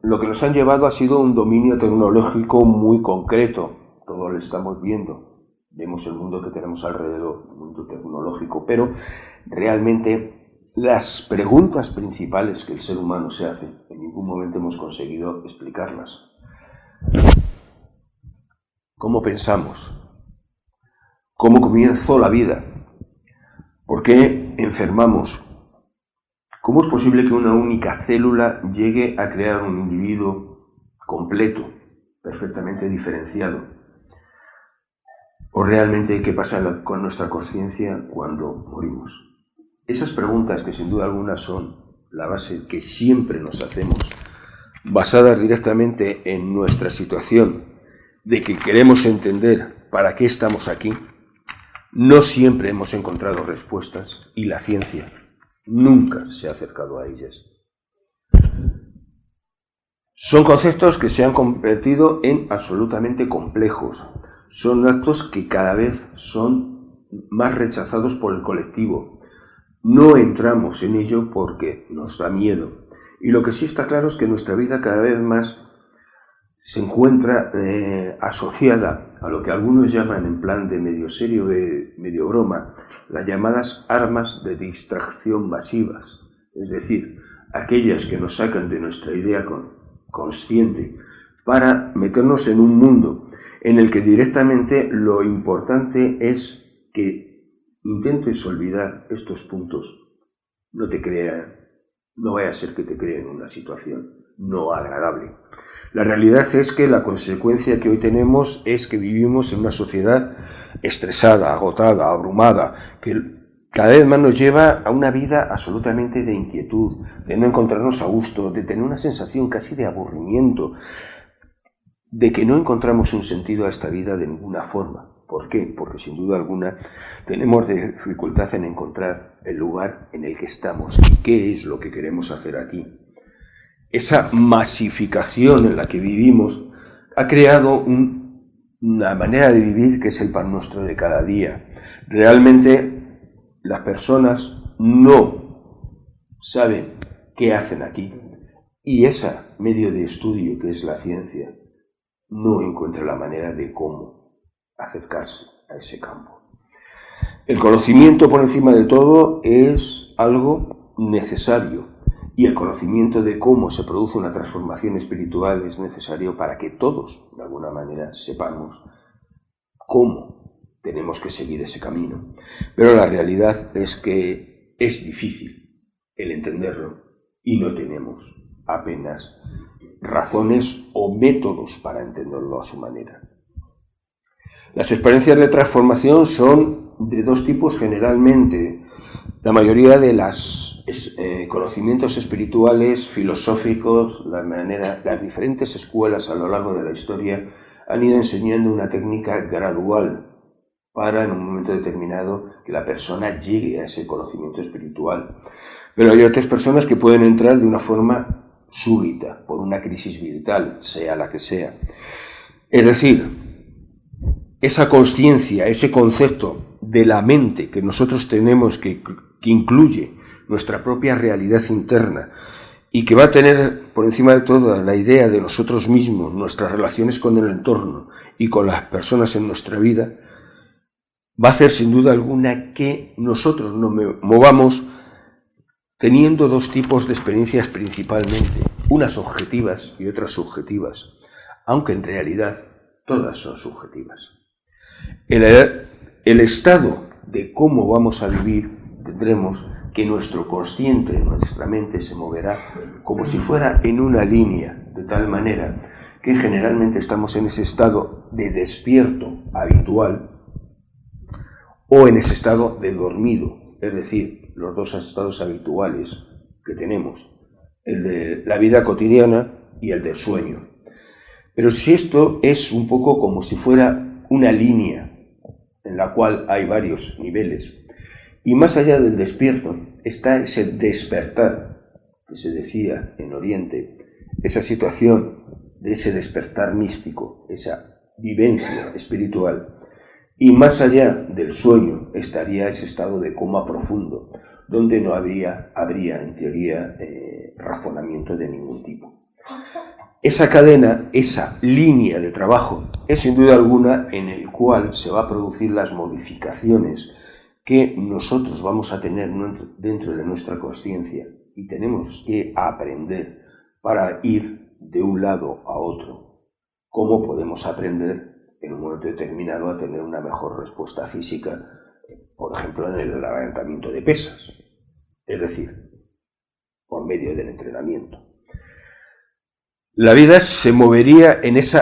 lo que nos han llevado ha sido un dominio tecnológico muy concreto. Todo lo estamos viendo. Vemos el mundo que tenemos alrededor, el mundo tecnológico, pero realmente las preguntas principales que el ser humano se hace, en ningún momento hemos conseguido explicarlas. ¿Cómo pensamos? ¿Cómo comenzó la vida? ¿Por qué enfermamos? ¿Cómo es posible que una única célula llegue a crear un individuo completo, perfectamente diferenciado? ¿O realmente qué pasa con nuestra conciencia cuando morimos? Esas preguntas, que sin duda alguna son la base que siempre nos hacemos, basadas directamente en nuestra situación de que queremos entender para qué estamos aquí, no siempre hemos encontrado respuestas y la ciencia nunca se ha acercado a ellas. Son conceptos que se han convertido en absolutamente complejos. Son actos que cada vez son más rechazados por el colectivo. No entramos en ello porque nos da miedo. Y lo que sí está claro es que nuestra vida cada vez más se encuentra asociada a lo que algunos llaman en plan de medio serio, medio broma, las llamadas armas de distracción masivas. Es decir, aquellas que nos sacan de nuestra idea consciente para meternos en un mundo en el que directamente lo importante es que intentes olvidar estos puntos. No vaya a ser que te creen una situación no agradable. La realidad es que la consecuencia que hoy tenemos es que vivimos en una sociedad estresada, agotada, abrumada, que cada vez más nos lleva a una vida absolutamente de inquietud, de no encontrarnos a gusto, de tener una sensación casi de aburrimiento, de que no encontramos un sentido a esta vida de ninguna forma. ¿Por qué? Porque sin duda alguna tenemos dificultad en encontrar el lugar en el que estamos y qué es lo que queremos hacer aquí. Esa masificación en la que vivimos ha creado una manera de vivir que es el pan nuestro de cada día. Realmente las personas no saben qué hacen aquí y ese medio de estudio que es la ciencia no encuentra la manera de cómo acercarse a ese campo. El conocimiento por encima de todo es algo necesario y el conocimiento de cómo se produce una transformación espiritual es necesario para que todos, de alguna manera, sepamos cómo tenemos que seguir ese camino. Pero la realidad es que es difícil el entenderlo y no tenemos apenas razones o métodos para entenderlo a su manera. Las experiencias de transformación son de dos tipos generalmente. La mayoría de los conocimientos espirituales, filosóficos, las diferentes escuelas a lo largo de la historia han ido enseñando una técnica gradual para, en un momento determinado, que la persona llegue a ese conocimiento espiritual. Pero hay otras personas que pueden entrar de una forma súbita, por una crisis vital, sea la que sea. Es decir, esa consciencia, ese concepto de la mente que nosotros tenemos, que incluye nuestra propia realidad interna y que va a tener por encima de todo la idea de nosotros mismos, nuestras relaciones con el entorno y con las personas en nuestra vida, va a hacer sin duda alguna que nosotros nos movamos teniendo dos tipos de experiencias principalmente, unas objetivas y otras subjetivas, aunque en realidad todas son subjetivas. El estado de cómo vamos a vivir tendremos que nuestro consciente, nuestra mente se moverá como si fuera en una línea, de tal manera que generalmente estamos en ese estado de despierto habitual o en ese estado de dormido, es decir, los dos estados habituales que tenemos, el de la vida cotidiana y el del sueño. Pero si esto es un poco como si fuera una línea en la cual hay varios niveles, y más allá del despierto está ese despertar que se decía en Oriente, esa situación de ese despertar místico, esa vivencia espiritual, y más allá del sueño estaría ese estado de coma profundo, donde no habría en teoría razonamiento de ningún tipo. Esa cadena, esa línea de trabajo, es sin duda alguna en el cual se va a producir las modificaciones que nosotros vamos a tener dentro de nuestra consciencia y tenemos que aprender para ir de un lado a otro. ¿Cómo podemos aprender en un momento determinado a tener una mejor respuesta física, por ejemplo en el levantamiento de pesas? Es decir, por medio del entrenamiento. La vida se movería en ese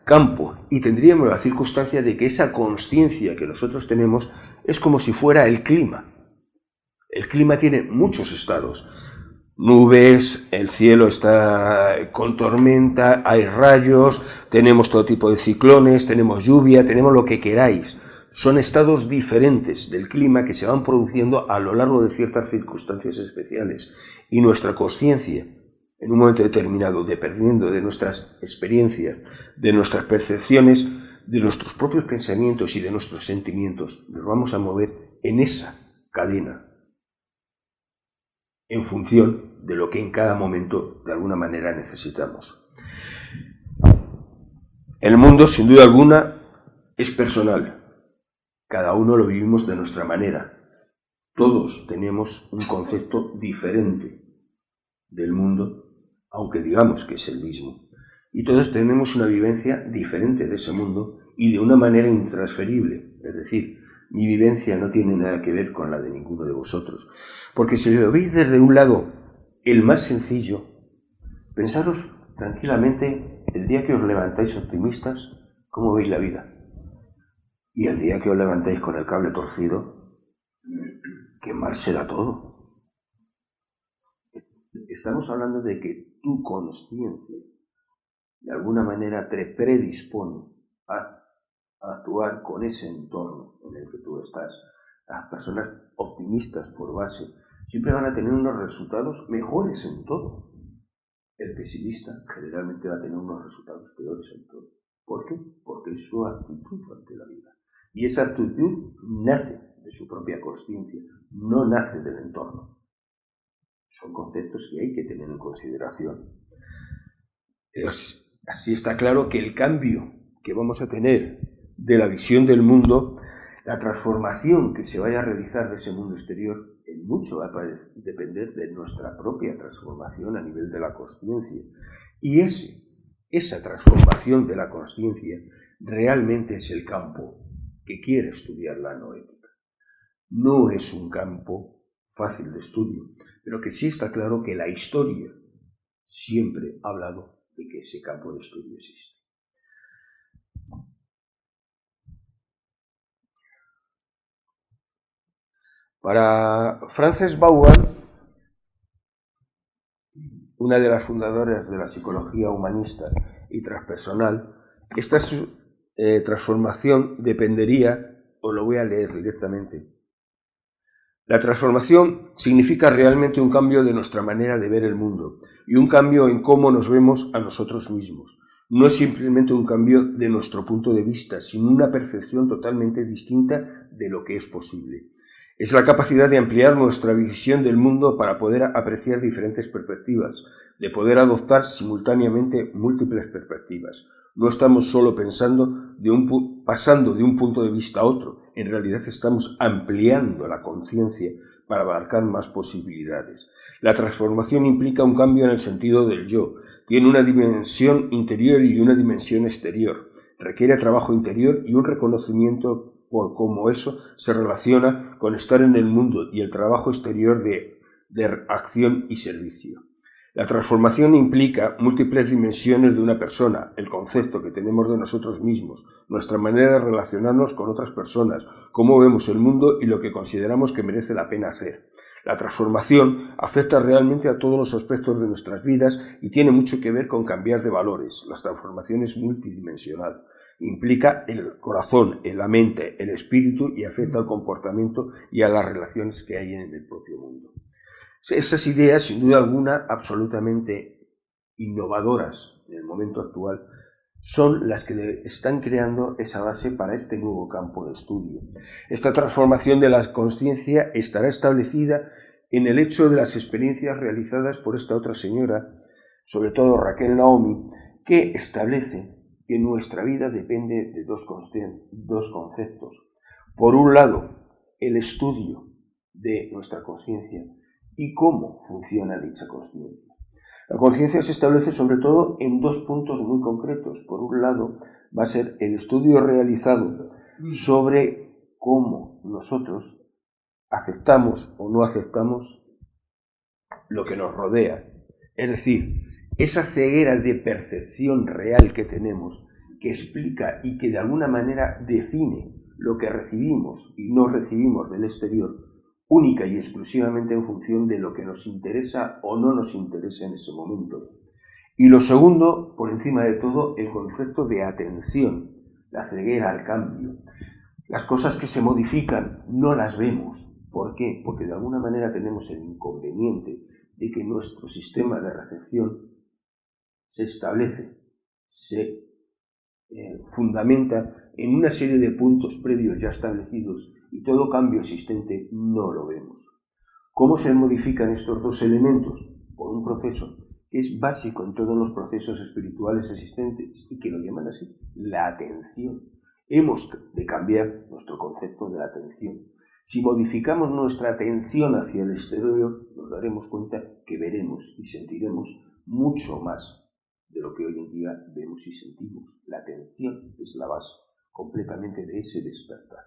campo y tendríamos la circunstancia de que esa consciencia que nosotros tenemos es como si fuera el clima. El clima tiene muchos estados. Nubes, el cielo está con tormenta, hay rayos, tenemos todo tipo de ciclones, tenemos lluvia, tenemos lo que queráis. Son estados diferentes del clima que se van produciendo a lo largo de ciertas circunstancias especiales. Y nuestra consciencia, en un momento determinado, dependiendo de nuestras experiencias, de nuestras percepciones, de nuestros propios pensamientos y de nuestros sentimientos, nos vamos a mover en esa cadena, en función de lo que en cada momento, de alguna manera, necesitamos. El mundo, sin duda alguna, es personal. Cada uno lo vivimos de nuestra manera. Todos tenemos un concepto diferente del mundo, aunque digamos que es el mismo. Y todos tenemos una vivencia diferente de ese mundo y de una manera intransferible. Es decir, mi vivencia no tiene nada que ver con la de ninguno de vosotros. Porque si lo veis desde un lado, el más sencillo, pensaros tranquilamente el día que os levantáis optimistas, ¿cómo veis la vida? Y el día que os levantáis con el cable torcido, qué mal será todo. Estamos hablando de que tu consciencia de alguna manera te predispone a actuar interactuar con ese entorno en el que tú estás. Las personas optimistas por base siempre van a tener unos resultados mejores en todo. El pesimista generalmente va a tener unos resultados peores en todo. ¿Por qué? Porque es su actitud ante la vida. Y esa actitud nace de su propia consciencia, no nace del entorno. Son conceptos que hay que tener en consideración. Así está claro que el cambio que vamos a tener de la visión del mundo, la transformación que se vaya a realizar de ese mundo exterior, en mucho va a depender de nuestra propia transformación a nivel de la consciencia. Y esa transformación de la consciencia realmente es el campo que quiere estudiar la noética. No es un campo fácil de estudio, pero que sí está claro que la historia siempre ha hablado de que ese campo de estudio existe. Para Frances Bauer, una de las fundadoras de la psicología humanista y transpersonal, esta transformación dependería, os lo voy a leer directamente. La transformación significa realmente un cambio de nuestra manera de ver el mundo y un cambio en cómo nos vemos a nosotros mismos. No es simplemente un cambio de nuestro punto de vista, sino una percepción totalmente distinta de lo que es posible. Es la capacidad de ampliar nuestra visión del mundo para poder apreciar diferentes perspectivas, de poder adoptar simultáneamente múltiples perspectivas. No estamos solo pasando de un punto de vista a otro, en realidad estamos ampliando la conciencia para abarcar más posibilidades. La transformación implica un cambio en el sentido del yo. Tiene una dimensión interior y una dimensión exterior. Requiere trabajo interior y un reconocimiento por cómo eso se relaciona con estar en el mundo y el trabajo exterior de acción y servicio. La transformación implica múltiples dimensiones de una persona, el concepto que tenemos de nosotros mismos, nuestra manera de relacionarnos con otras personas, cómo vemos el mundo y lo que consideramos que merece la pena hacer. La transformación afecta realmente a todos los aspectos de nuestras vidas y tiene mucho que ver con cambiar de valores. La transformación es multidimensional. Implica el corazón, la mente, el espíritu y afecta al comportamiento y a las relaciones que hay en el propio mundo. Esas ideas, sin duda alguna, absolutamente innovadoras en el momento actual, son las que están creando esa base para este nuevo campo de estudio. Esta transformación de la consciencia estará establecida en el hecho de las experiencias realizadas por esta otra señora, sobre todo Raquel Naomi, que establece que nuestra vida depende de dos conceptos. Por un lado, el estudio de nuestra consciencia y cómo funciona dicha consciencia. La conciencia se establece sobre todo en dos puntos muy concretos. Por un lado, va a ser el estudio realizado sobre cómo nosotros aceptamos o no aceptamos lo que nos rodea. Es decir, esa ceguera de percepción real que tenemos, que explica y que de alguna manera define lo que recibimos y no recibimos del exterior, única y exclusivamente en función de lo que nos interesa o no nos interesa en ese momento. Y lo segundo, por encima de todo, el concepto de atención, la ceguera al cambio. Las cosas que se modifican no las vemos. ¿Por qué? Porque de alguna manera tenemos el inconveniente de que nuestro sistema de recepción se establece, se fundamenta en una serie de puntos previos ya establecidos y todo cambio existente no lo vemos. ¿Cómo se modifican estos dos elementos? Por un proceso que es básico en todos los procesos espirituales existentes y que lo llaman así, la atención. Hemos de cambiar nuestro concepto de la atención. Si modificamos nuestra atención hacia el exterior, nos daremos cuenta que veremos y sentiremos mucho más de lo que hoy en día vemos y sentimos. La atención es la base completamente de ese despertar.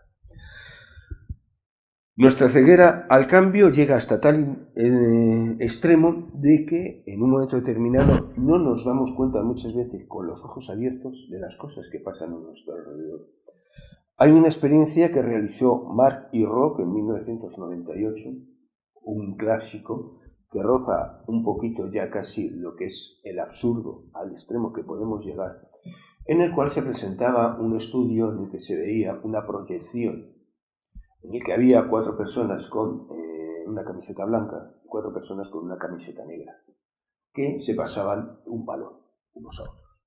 Nuestra ceguera al cambio llega hasta tal extremo de que en un momento determinado no nos damos cuenta muchas veces con los ojos abiertos de las cosas que pasan a nuestro alrededor. Hay una experiencia que realizó Mark y Rock en 1998, un clásico que roza un poquito ya casi lo que es el absurdo al extremo que podemos llegar, en el cual se presentaba un estudio en el que se veía una proyección, en el que había 4 personas con una camiseta blanca y 4 personas con una camiseta negra, que se pasaban un balón unos a otros.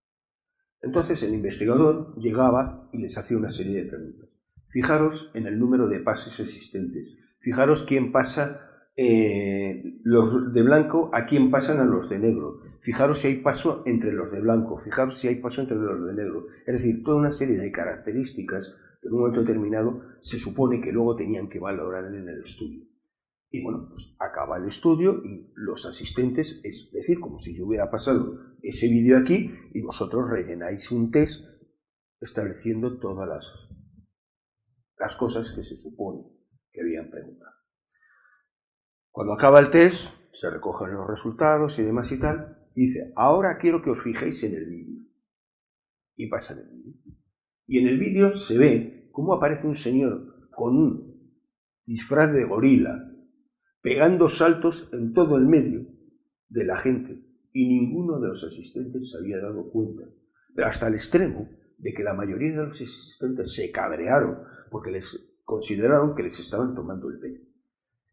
Entonces el investigador llegaba y les hacía una serie de preguntas. Fijaros en el número de pases existentes. Fijaros quién pasa los de blanco, a quién pasan a los de negro. Fijaros si hay paso entre los de blanco. Fijaros si hay paso entre los de negro. Es decir, toda una serie de características que en un momento determinado se supone que luego tenían que valorar en el estudio. Y bueno, pues acaba el estudio y los asistentes, es decir, como si yo hubiera pasado ese vídeo aquí y vosotros rellenáis un test estableciendo todas las cosas que se supone que habían preguntado. Cuando acaba el test, se recogen los resultados y demás y tal, y dice, ahora quiero que os fijéis en el vídeo. Y pasan el vídeo. Y en el vídeo se ve cómo aparece un señor con un disfraz de gorila, pegando saltos en todo el medio de la gente, y ninguno de los asistentes se había dado cuenta, pero hasta el extremo de que la mayoría de los asistentes se cabrearon porque les consideraron que les estaban tomando el pelo.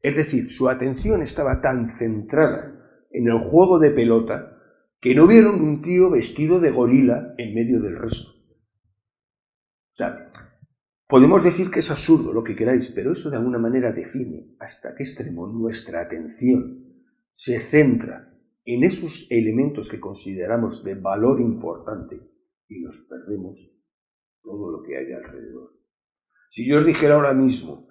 Es decir, su atención estaba tan centrada en el juego de pelota que no vieron un tío vestido de gorila en medio del resto. O sea, podemos decir que es absurdo, lo que queráis, pero eso de alguna manera define hasta qué extremo nuestra atención se centra en esos elementos que consideramos de valor importante y nos perdemos todo lo que hay alrededor. Si yo os dijera ahora mismo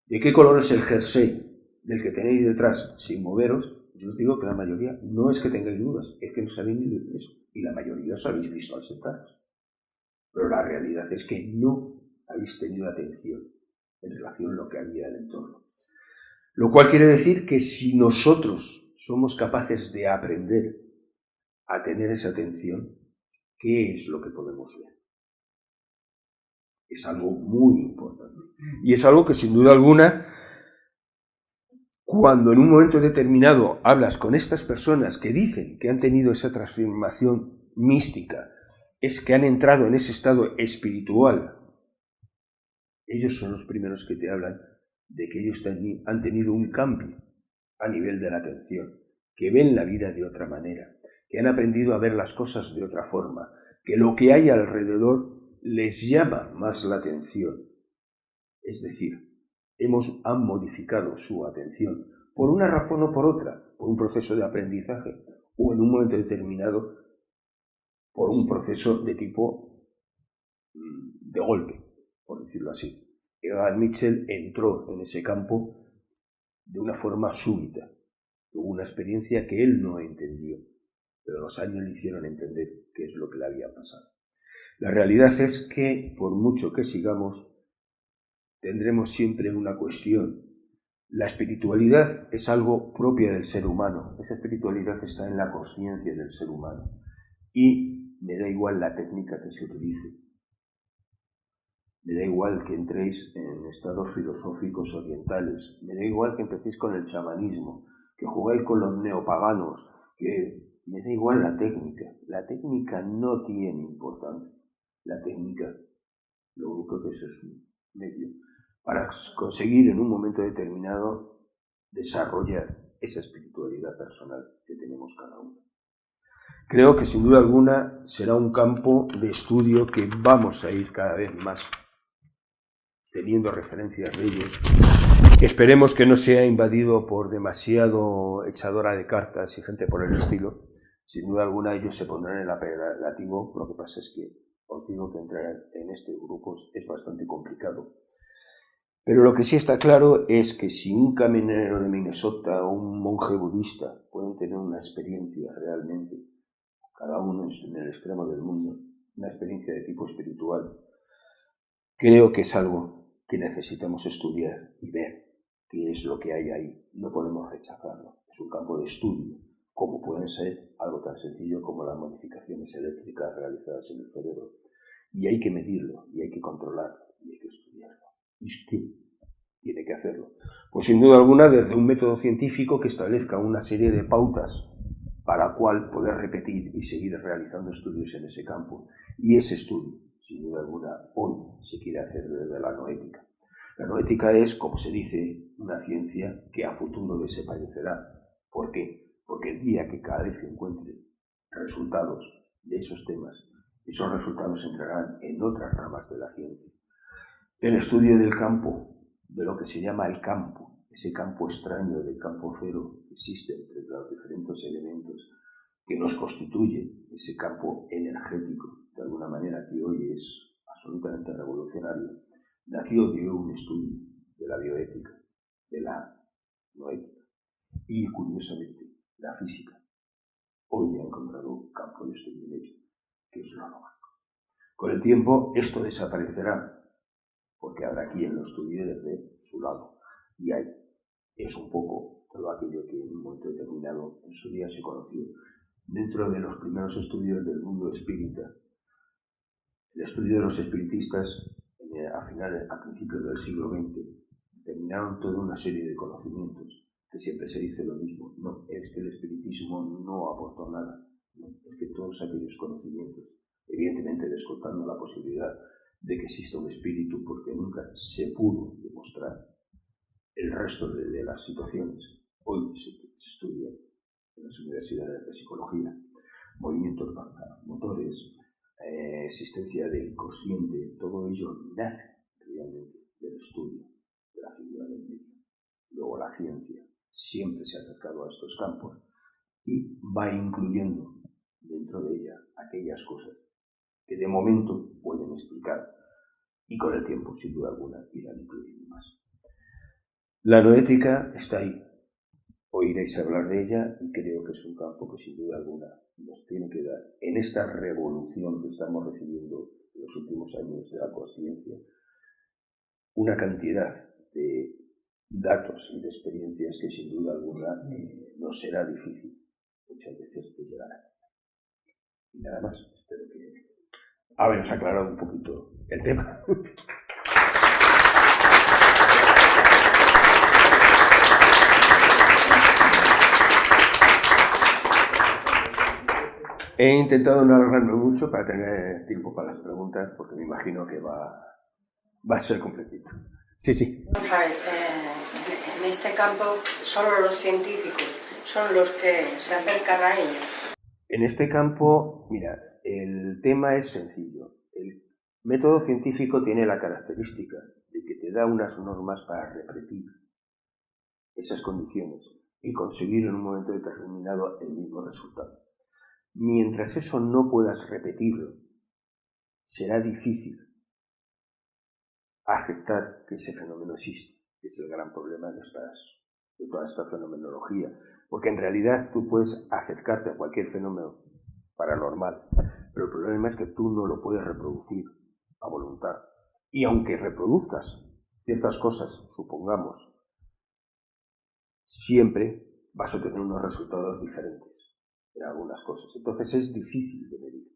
de qué color es el jersey del que tenéis detrás sin moveros, yo os digo que la mayoría no es que tengáis dudas, es que no sabéis ni de eso, y la mayoría os habéis visto al sentaros. Pero la realidad es que no habéis tenido atención en relación a lo que había en el entorno. Lo cual quiere decir que si nosotros somos capaces de aprender a tener esa atención, ¿qué es lo que podemos ver? Es algo muy importante. Y es algo que sin duda alguna, cuando en un momento determinado hablas con estas personas que dicen que han tenido esa transformación mística, es que han entrado en ese estado espiritual, ellos son los primeros que te hablan de que ellos han tenido un cambio a nivel de la atención, que ven la vida de otra manera, que han aprendido a ver las cosas de otra forma, que lo que hay alrededor les llama más la atención. Es decir, han modificado su atención por una razón o por otra, por un proceso de aprendizaje o en un momento determinado por un proceso de tipo de golpe, por decirlo así. Egan Mitchell entró en ese campo de una forma súbita. Tuvo una experiencia que él no entendió, pero los años le hicieron entender qué es lo que le había pasado. La realidad es que, por mucho que sigamos, tendremos siempre una cuestión. La espiritualidad es algo propio del ser humano. Esa espiritualidad está en la consciencia del ser humano. Y me da igual la técnica que se utilice. Me da igual que entréis en estados filosóficos orientales. Me da igual que empecéis con el chamanismo, que jugáis con los neopaganos, que me da igual la técnica. La técnica no tiene importancia. La técnica lo único que es un medio para conseguir en un momento determinado desarrollar esa espiritualidad personal que tenemos cada uno. Creo que sin duda alguna será un campo de estudio que vamos a ir cada vez más teniendo referencias de ellos. Esperemos que no sea invadido por demasiado echadora de cartas y gente por el estilo. Sin duda alguna ellos se pondrán en el apelativo, lo que pasa es que os digo que entrar en este grupo es bastante complicado. Pero lo que sí está claro es que si un camionero de Minnesota o un monje budista pueden tener una experiencia realmente, cada uno en el extremo del mundo, una experiencia de tipo espiritual, creo que es algo que necesitamos estudiar y ver qué es lo que hay ahí. No podemos rechazarlo. Es un campo de estudio, como puede ser algo tan sencillo como las modificaciones eléctricas realizadas en el cerebro. Y hay que medirlo, y hay que controlarlo, y hay que estudiarlo. ¿Y quién tiene que hacerlo? Pues sin duda alguna desde un método científico que establezca una serie de pautas para cual poder repetir y seguir realizando estudios en ese campo. Y ese estudio, sin duda alguna, hoy se quiere hacer desde la noética. La noética es, como se dice, una ciencia que a futuro desaparecerá. ¿Por qué? Porque el día que cada vez que encuentre resultados de esos temas, esos resultados entrarán en otras ramas de la ciencia. El estudio del campo, de lo que se llama el campo, ese campo extraño del campo cero que existe entre los diferentes elementos que nos constituye ese campo energético, de alguna manera que hoy es absolutamente revolucionario, nació de un estudio de la bioética, de la noética y, curiosamente, la física. Hoy ha encontrado un campo de estudio en ello, que es lo normal. Con el tiempo esto desaparecerá, porque habrá quien lo estudie desde su lado. Y ahí es un poco todo aquello que en un momento determinado en su día se conoció. Dentro de los primeros estudios del mundo espírita, el estudio de los espiritistas a principios del siglo XX determinaron toda una serie de conocimientos, que siempre se dice lo mismo. No, es que el espiritismo no aportó nada. No, es que todos aquellos conocimientos, evidentemente descontando la posibilidad de que exista un espíritu, porque nunca se pudo demostrar el resto de las situaciones. Hoy se estudia en las universidades de psicología, movimientos motores, existencia del inconsciente, todo ello nace realmente del estudio de la figura del medio. Luego la ciencia siempre se ha acercado a estos campos y va incluyendo dentro de ella aquellas cosas que de momento pueden explicar y con el tiempo, sin duda alguna, irán incluyendo más. La noética está ahí. Oiréis hablar de ella y creo que es un campo que sin duda alguna nos tiene que dar, en esta revolución que estamos recibiendo en los últimos años de la consciencia, una cantidad de datos y de experiencias que sin duda alguna nos será difícil muchas veces de llegar a. Y nada más, espero que haberos aclarado un poquito el tema. He intentado no alargarme mucho para tener tiempo para las preguntas, porque me imagino que va a ser completito. Sí. Vamos a ver, en este campo solo los científicos son los que se acercan a ella. En este campo, mira, el tema es sencillo. El método científico tiene la característica de que te da unas normas para repetir esas condiciones y conseguir en un momento determinado el mismo resultado. Mientras eso no puedas repetirlo, será difícil aceptar que ese fenómeno existe, que es el gran problema de toda esta fenomenología, porque en realidad tú puedes acercarte a cualquier fenómeno paranormal, pero el problema es que tú no lo puedes reproducir a voluntad. Y aunque reproduzcas ciertas cosas, supongamos, siempre vas a tener unos resultados diferentes en algunas cosas. Entonces es difícil de medir.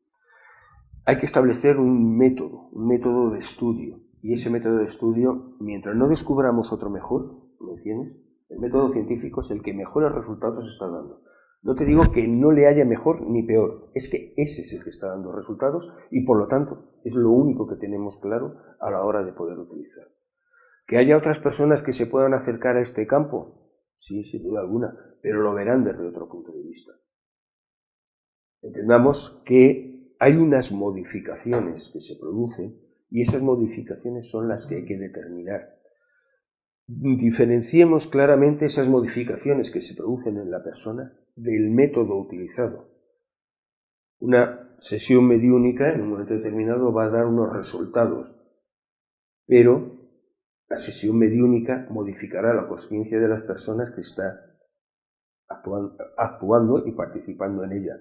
Hay que establecer un método de estudio. Y ese método de estudio, mientras no descubramos otro mejor, ¿me entiendes? El método científico es el que mejores resultados está dando. No te digo que no le haya mejor ni peor, es que ese es el que está dando resultados y por lo tanto es lo único que tenemos claro a la hora de poder utilizar. ¿Que haya otras personas que se puedan acercar a este campo? Sí, sin duda alguna, pero lo verán desde otro punto de vista. Entendamos que hay unas modificaciones que se producen y esas modificaciones son las que hay que determinar. Diferenciemos claramente esas modificaciones que se producen en la persona del método utilizado. Una sesión mediúnica en un momento determinado va a dar unos resultados, pero la sesión mediúnica modificará la conciencia de las personas que están actuando y participando en ella.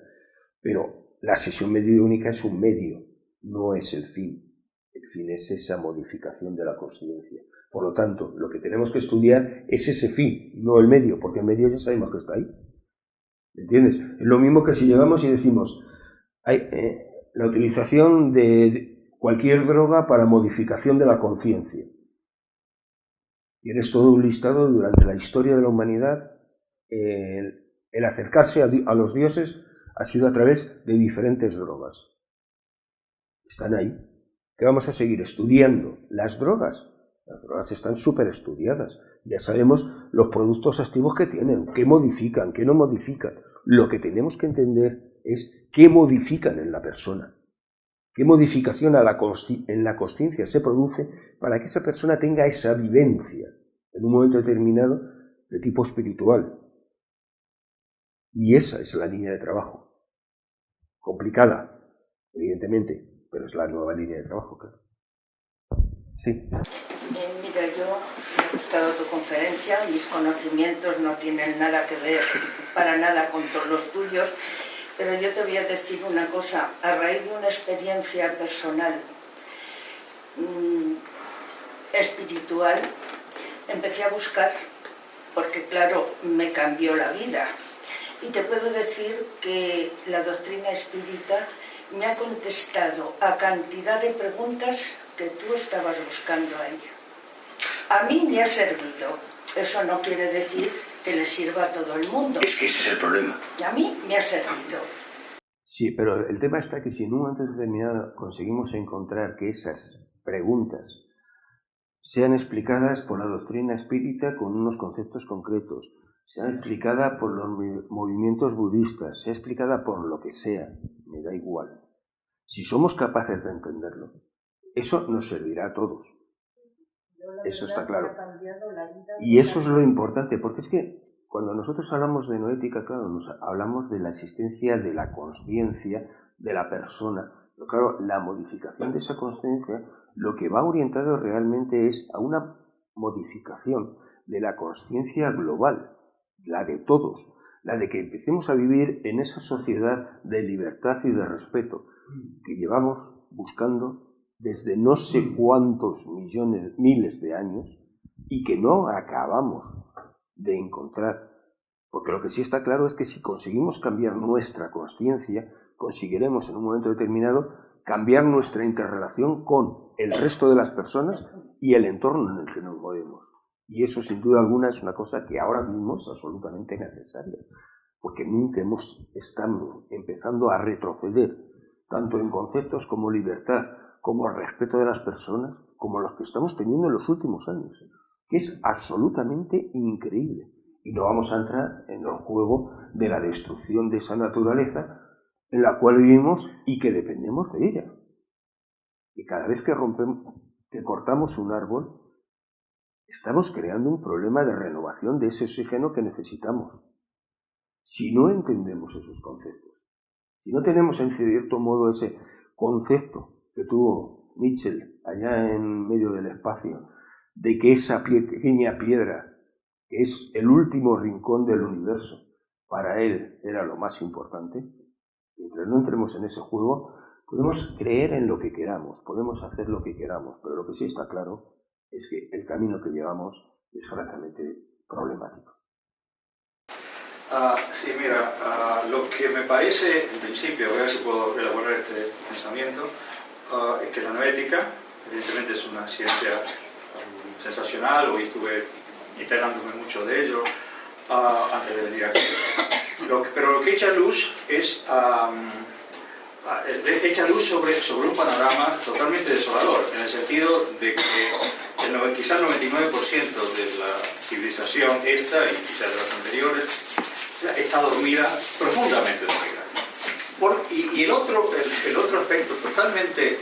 Pero la sesión mediúnica es un medio, no es el fin. El fin es esa modificación de la conciencia. Por lo tanto, lo que tenemos que estudiar es ese fin, no el medio, porque el medio ya sabemos que está ahí. ¿Entiendes? Es lo mismo que si llegamos y decimos la utilización de cualquier droga para modificación de la conciencia. Tienes todo un listado durante la historia de la humanidad, El acercarse a los dioses ha sido a través de diferentes drogas. Están ahí. ¿Qué vamos a seguir estudiando? Las drogas. Las drogas están súper estudiadas. Ya sabemos los productos activos que tienen, qué modifican, qué no modifican. Lo que tenemos que entender es qué modifican en la persona. ¿Qué modificación en la consciencia se produce para que esa persona tenga esa vivencia en un momento determinado de tipo espiritual? Y esa es la línea de trabajo. Complicada, evidentemente, pero es la nueva línea de trabajo, claro. Sí. Mira, yo me ha gustado tu conferencia, mis conocimientos no tienen nada que ver para nada con todos los tuyos, pero yo te voy a decir una cosa, a raíz de una experiencia personal espiritual, empecé a buscar, porque claro, me cambió la vida. Y te puedo decir que la doctrina espírita me ha contestado a cantidad de preguntas que tú estabas buscando ahí. A mí me ha servido. Eso no quiere decir que le sirva a todo el mundo. Es que ese es el problema. A mí me ha servido. Sí, pero el tema está que si en un momento determinado conseguimos encontrar que esas preguntas sean explicadas por la doctrina espírita con unos conceptos concretos, sea explicada por los movimientos budistas, sea explicada por lo que sea, me da igual. Si somos capaces de entenderlo, eso nos servirá a todos. Eso está claro. Y eso es lo importante, porque es que cuando nosotros hablamos de noética, claro, hablamos de la existencia de la consciencia de la persona. Pero claro, la modificación de esa consciencia, lo que va orientado realmente es a una modificación de la consciencia global, la de todos, la de que empecemos a vivir en esa sociedad de libertad y de respeto que llevamos buscando desde no sé cuántos miles de años y que no acabamos de encontrar. Porque lo que sí está claro es que si conseguimos cambiar nuestra consciencia, conseguiremos en un momento determinado cambiar nuestra interrelación con el resto de las personas y el entorno en el que nos movemos. Y eso, sin duda alguna, es una cosa que ahora mismo es absolutamente necesaria, porque nunca estamos empezando a retroceder, tanto en conceptos como libertad, como el respeto de las personas, como los que estamos teniendo en los últimos años, que es absolutamente increíble. Y no vamos a entrar en el juego de la destrucción de esa naturaleza en la cual vivimos y que dependemos de ella. Y cada vez que cortamos un árbol, estamos creando un problema de renovación de ese oxígeno que necesitamos. Si no entendemos esos conceptos, si no tenemos en cierto modo ese concepto que tuvo Mitchell allá en medio del espacio, de que esa pequeña piedra, que es el último rincón del universo, para él era lo más importante, mientras no entremos en ese juego, podemos creer en lo que queramos, podemos hacer lo que queramos, pero lo que sí está claro es que el camino que llevamos es francamente problemático. Sí, mira, lo que me parece, en principio, voy a ver si puedo elaborar este pensamiento, es que la noética, evidentemente es una ciencia sensacional, hoy estuve enterándome mucho de ello antes de venir aquí. Pero lo que echa luz es echa luz sobre un panorama totalmente desolador, en el sentido de que quizás el 99% de la civilización esta y quizás de las anteriores está dormida, profundamente dormida. Y el otro aspecto totalmente,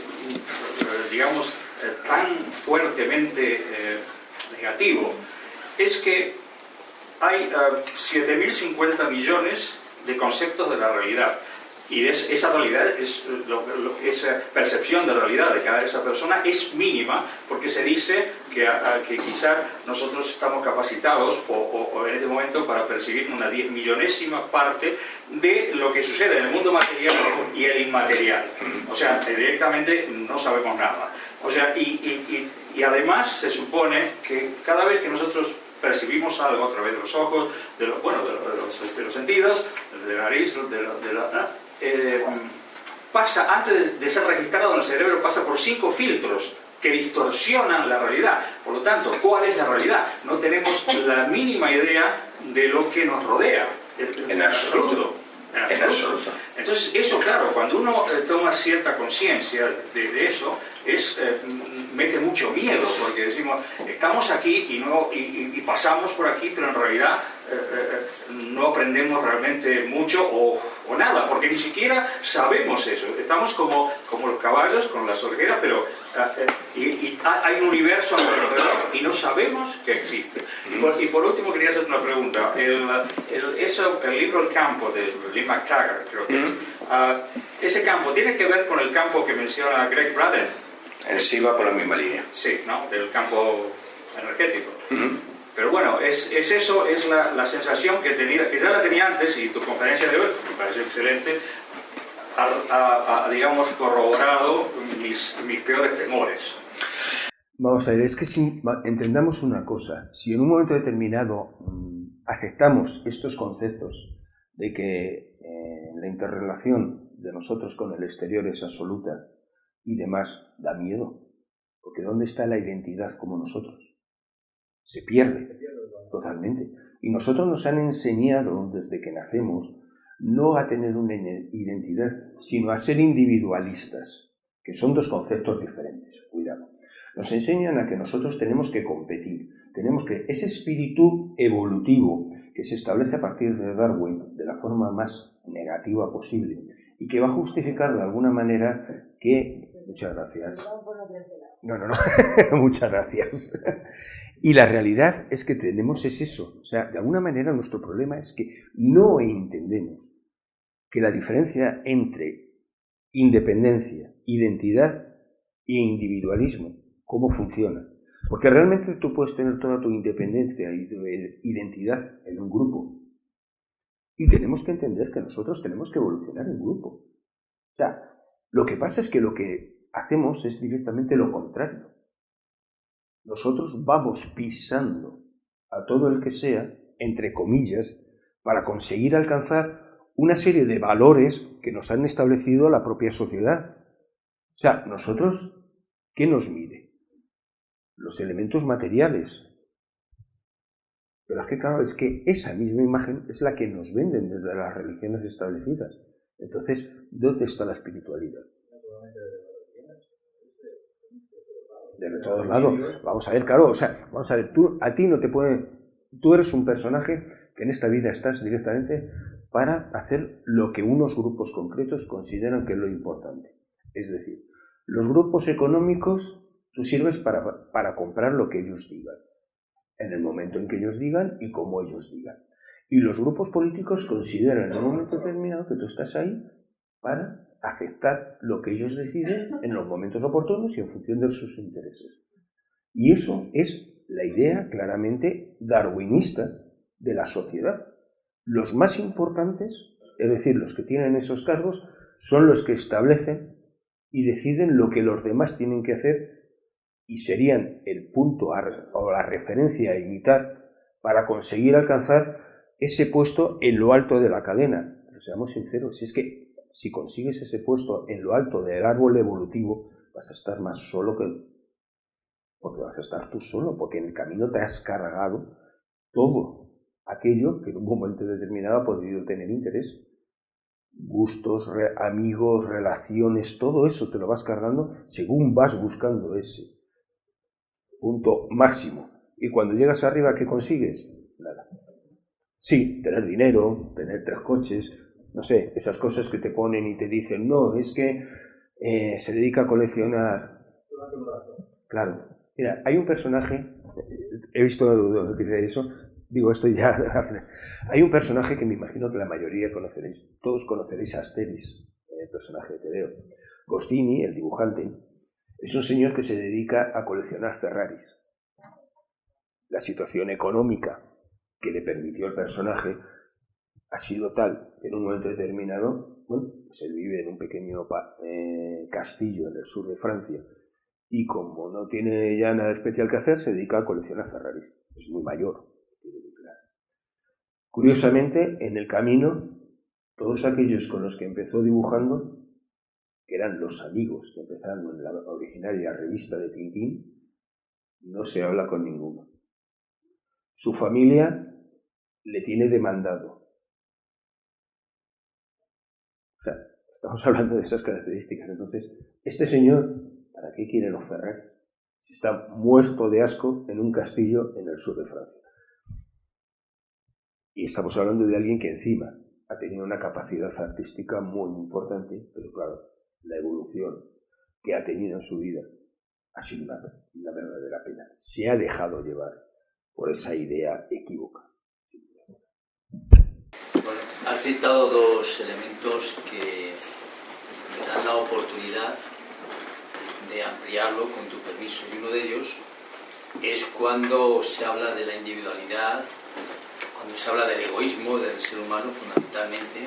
digamos, tan fuertemente negativo, es que hay 7.050 millones de conceptos de la realidad. Y esa realidad, esa percepción de realidad de cada esa persona es mínima, porque se dice que quizás nosotros estamos capacitados o en este momento para percibir una 10.000.000ª parte de lo que sucede en el mundo material y el inmaterial. O sea, directamente no sabemos nada. O sea, y además se supone que cada vez que nosotros percibimos algo a través de los ojos, de los sentidos, de la nariz, pasa, antes de ser registrado en el cerebro, pasa por 5 filtros que distorsionan la realidad. Por lo tanto, ¿cuál es la realidad? No tenemos la mínima idea de lo que nos rodea. En absoluto. En absoluto. Entonces, eso, claro, cuando uno toma cierta conciencia de eso, mete mucho miedo, porque decimos, estamos aquí y pasamos por aquí, pero en realidad no aprendemos realmente mucho o nada, porque ni siquiera sabemos eso. Estamos como los caballos con las orejeras, pero hay un universo alrededor y no sabemos que existe. Y por último quería hacer una pregunta. El libro El campo de Lee McTaggart, creo que ese campo tiene que ver con el campo que menciona Greg Braden. Sí va por la misma línea. Sí, ¿no? Del campo energético. Pero bueno, es eso, es la sensación que tenía, que ya la tenía antes, y tu conferencia de hoy me pareció excelente, ha digamos, corroborado mis peores temores. Vamos a ver, es que si entendamos una cosa, si en un momento determinado aceptamos estos conceptos de que la interrelación de nosotros con el exterior es absoluta y demás, da miedo, porque ¿dónde está la identidad como nosotros? Se pierde totalmente. Y nosotros nos han enseñado desde que nacemos no a tener una identidad, sino a ser individualistas, que son dos conceptos diferentes, cuidado. Nos enseñan a que nosotros tenemos que competir, tenemos que ese espíritu evolutivo que se establece a partir de Darwin de la forma más negativa posible y que va a justificar de alguna manera que... Muchas gracias. No, muchas gracias. Y la realidad es que tenemos eso. O sea, de alguna manera nuestro problema es que no entendemos que la diferencia entre independencia, identidad e individualismo, cómo funciona. Porque realmente tú puedes tener toda tu independencia y tu identidad en un grupo. Y tenemos que entender que nosotros tenemos que evolucionar en grupo. O sea, lo que pasa es que lo que hacemos es directamente lo contrario. Nosotros vamos pisando a todo el que sea, entre comillas, para conseguir alcanzar una serie de valores que nos han establecido la propia sociedad. O sea, nosotros, ¿qué nos mide? Los elementos materiales. Pero es que, claro, es que esa misma imagen es la que nos venden desde las religiones establecidas. Entonces, ¿dónde está la espiritualidad? De todos lados. Vamos a ver, claro, o sea, vamos a ver, a ti no te puede... Tú eres un personaje que en esta vida estás directamente para hacer lo que unos grupos concretos consideran que es lo importante. Es decir, los grupos económicos, tú sirves para comprar lo que ellos digan, en el momento en que ellos digan y como ellos digan. Y los grupos políticos consideran en un momento determinado que tú estás ahí para aceptar lo que ellos deciden en los momentos oportunos y en función de sus intereses. Y eso es la idea claramente darwinista de la sociedad. Los más importantes, es decir, los que tienen esos cargos, son los que establecen y deciden lo que los demás tienen que hacer y serían el punto o la referencia a imitar para conseguir alcanzar ese puesto en lo alto de la cadena. Pero seamos sinceros, si es que si consigues ese puesto en lo alto del árbol evolutivo, vas a estar más solo porque vas a estar tú solo, porque en el camino te has cargado todo aquello que en un momento determinado ha podido tener interés. Gustos, amigos, relaciones, todo eso te lo vas cargando según vas buscando ese punto máximo. Y cuando llegas arriba, ¿qué consigues? Nada. Sí, tener dinero, tener 3 coches, no sé, esas cosas que te ponen y te dicen, no, es que se dedica a coleccionar. Claro. Mira, hay un personaje, he visto que dice eso, digo esto ya, hay un personaje que me imagino que la mayoría conoceréis, todos conoceréis a Asterix, el personaje de Tedeo. Goscinny, el dibujante, es un señor que se dedica a coleccionar Ferraris. La situación económica que le permitió al personaje ha sido tal que en un momento determinado, bueno, pues él vive en un pequeño castillo en el sur de Francia y como no tiene ya nada especial que hacer, se dedica a coleccionar Ferraris. Es muy mayor. Curiosamente, en el camino, todos aquellos con los que empezó dibujando, que eran los amigos que empezaron en la originaria revista de Tintín, no se habla con ninguno. Su familia le tiene demandado Estamos hablando de esas características. Entonces, este señor, ¿para qué quiere los Ferrer? Si está muerto de asco en un castillo en el sur de Francia. Y estamos hablando de alguien que encima ha tenido una capacidad artística muy importante, pero claro, la evolución que ha tenido en su vida ha sido una verdadera pena. Se ha dejado llevar por esa idea equívoca. Bueno, has citado dos elementos que me dan la oportunidad de ampliarlo con tu permiso, y uno de ellos es cuando se habla de la individualidad, cuando se habla del egoísmo del ser humano fundamentalmente,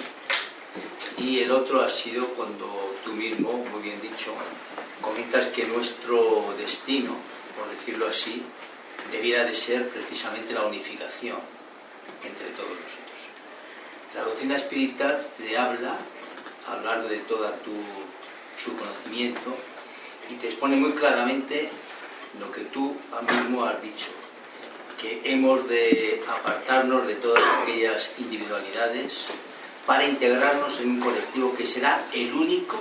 y el otro ha sido cuando tú mismo, muy bien dicho, comentas que nuestro destino, por decirlo así, debiera de ser precisamente la unificación entre todos nosotros. La doctrina espírita te habla, a lo largo de todo su conocimiento, y te expone muy claramente lo que tú mismo has dicho, que hemos de apartarnos de todas aquellas individualidades para integrarnos en un colectivo que será el único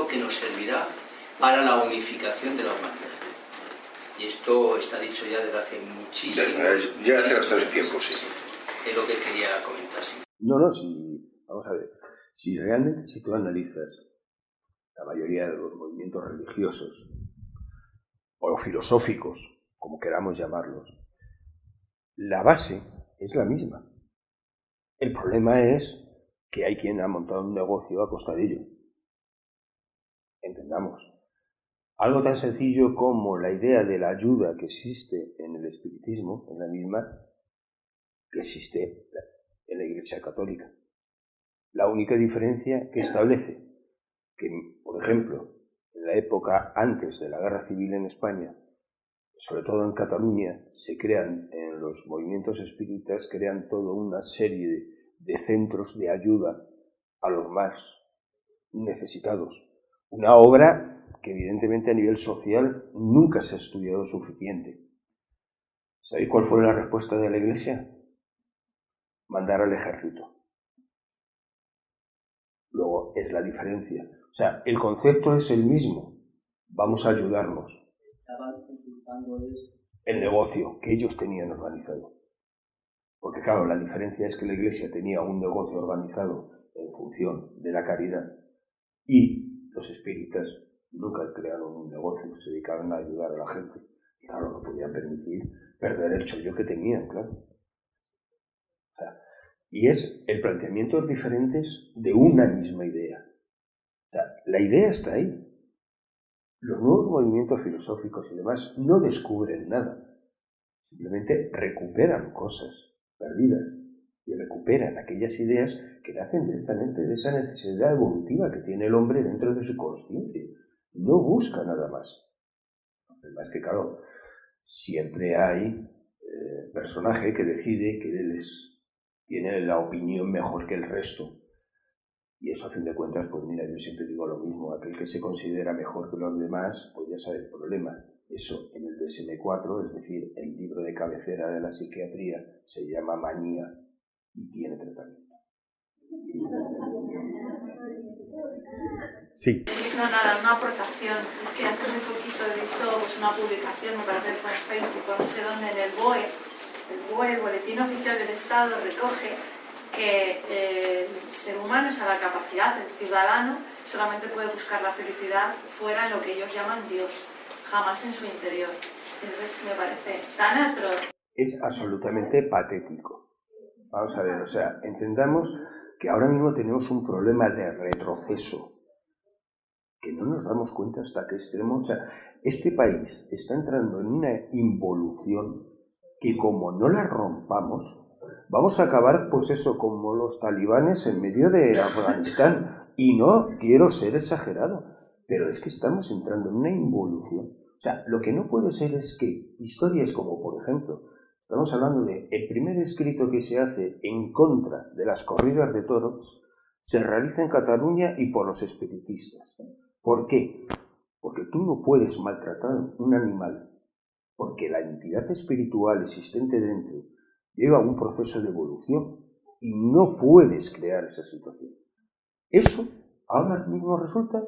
que nos servirá para la unificación de la humanidad. Y esto está dicho ya desde hace muchísimo Ya hace bastante tiempo, sí. Es lo que quería comentar. Sí. No, vamos a ver. Si tú analizas la mayoría de los movimientos religiosos o filosóficos, como queramos llamarlos, la base es la misma. El problema es que hay quien ha montado un negocio a costa de ello. Entendamos. Algo tan sencillo como la idea de la ayuda que existe en el espiritismo, es la misma que existe en la Iglesia Católica. La única diferencia que establece que, por ejemplo, en la época antes de la Guerra Civil en España, sobre todo en Cataluña, se crean, en los movimientos espíritas, crean toda una serie de centros de ayuda a los más necesitados. Una obra que evidentemente a nivel social nunca se ha estudiado suficiente. ¿Sabéis cuál fue la respuesta de la Iglesia? Mandar al ejército. Luego es la diferencia. O sea, el concepto es el mismo. Vamos a ayudarnos. Estaban consultando el negocio que ellos tenían organizado. Porque claro, la diferencia es que la Iglesia tenía un negocio organizado en función de la caridad y los espíritas nunca crearon un negocio, se dedicaron a ayudar a la gente. Y claro, no podían permitir perder el chollo que tenían, claro. O sea, y es el planteamiento diferentes de una misma idea. O sea, la idea está ahí. Los nuevos movimientos filosóficos y demás no descubren nada. Simplemente recuperan cosas perdidas y recuperan aquellas ideas que nacen directamente de esa necesidad evolutiva que tiene el hombre dentro de su consciencia. No busca nada más. Además que, claro, siempre hay personaje que decide que él tiene la opinión mejor que el resto. Y eso, a fin de cuentas, pues mira, yo siempre digo lo mismo. Aquel que se considera mejor que los demás, pues ya sabe el problema. Eso en el DSM-4, es decir, el libro de cabecera de la psiquiatría, se llama manía y tiene tratamiento. Sí. No, nada, una aportación. Es que hace muy poquito he visto una publicación, me parece que fue en Facebook, no sé dónde, en el BOE, el Boletín Oficial del Estado, recoge que el ser humano, o sea, la capacidad, el ciudadano, solamente puede buscar la felicidad fuera en lo que ellos llaman Dios, jamás en su interior. Entonces me parece tan atroz. Es absolutamente patético. Vamos a ver, o sea, entendamos que ahora mismo tenemos un problema de retroceso, que no nos damos cuenta hasta qué extremo. O sea, este país está entrando en una involución que como no la rompamos, vamos a acabar, pues eso, como los talibanes en medio de Afganistán. Y no quiero ser exagerado, pero es que estamos entrando en una involución. O sea, lo que no puede ser es que historias como, por ejemplo, estamos hablando de el primer escrito que se hace en contra de las corridas de toros, se realiza en Cataluña y por los espiritistas. ¿Por qué? Porque tú no puedes maltratar un animal, porque la entidad espiritual existente dentro lleva un proceso de evolución y no puedes crear esa situación. Eso Ahora mismo resulta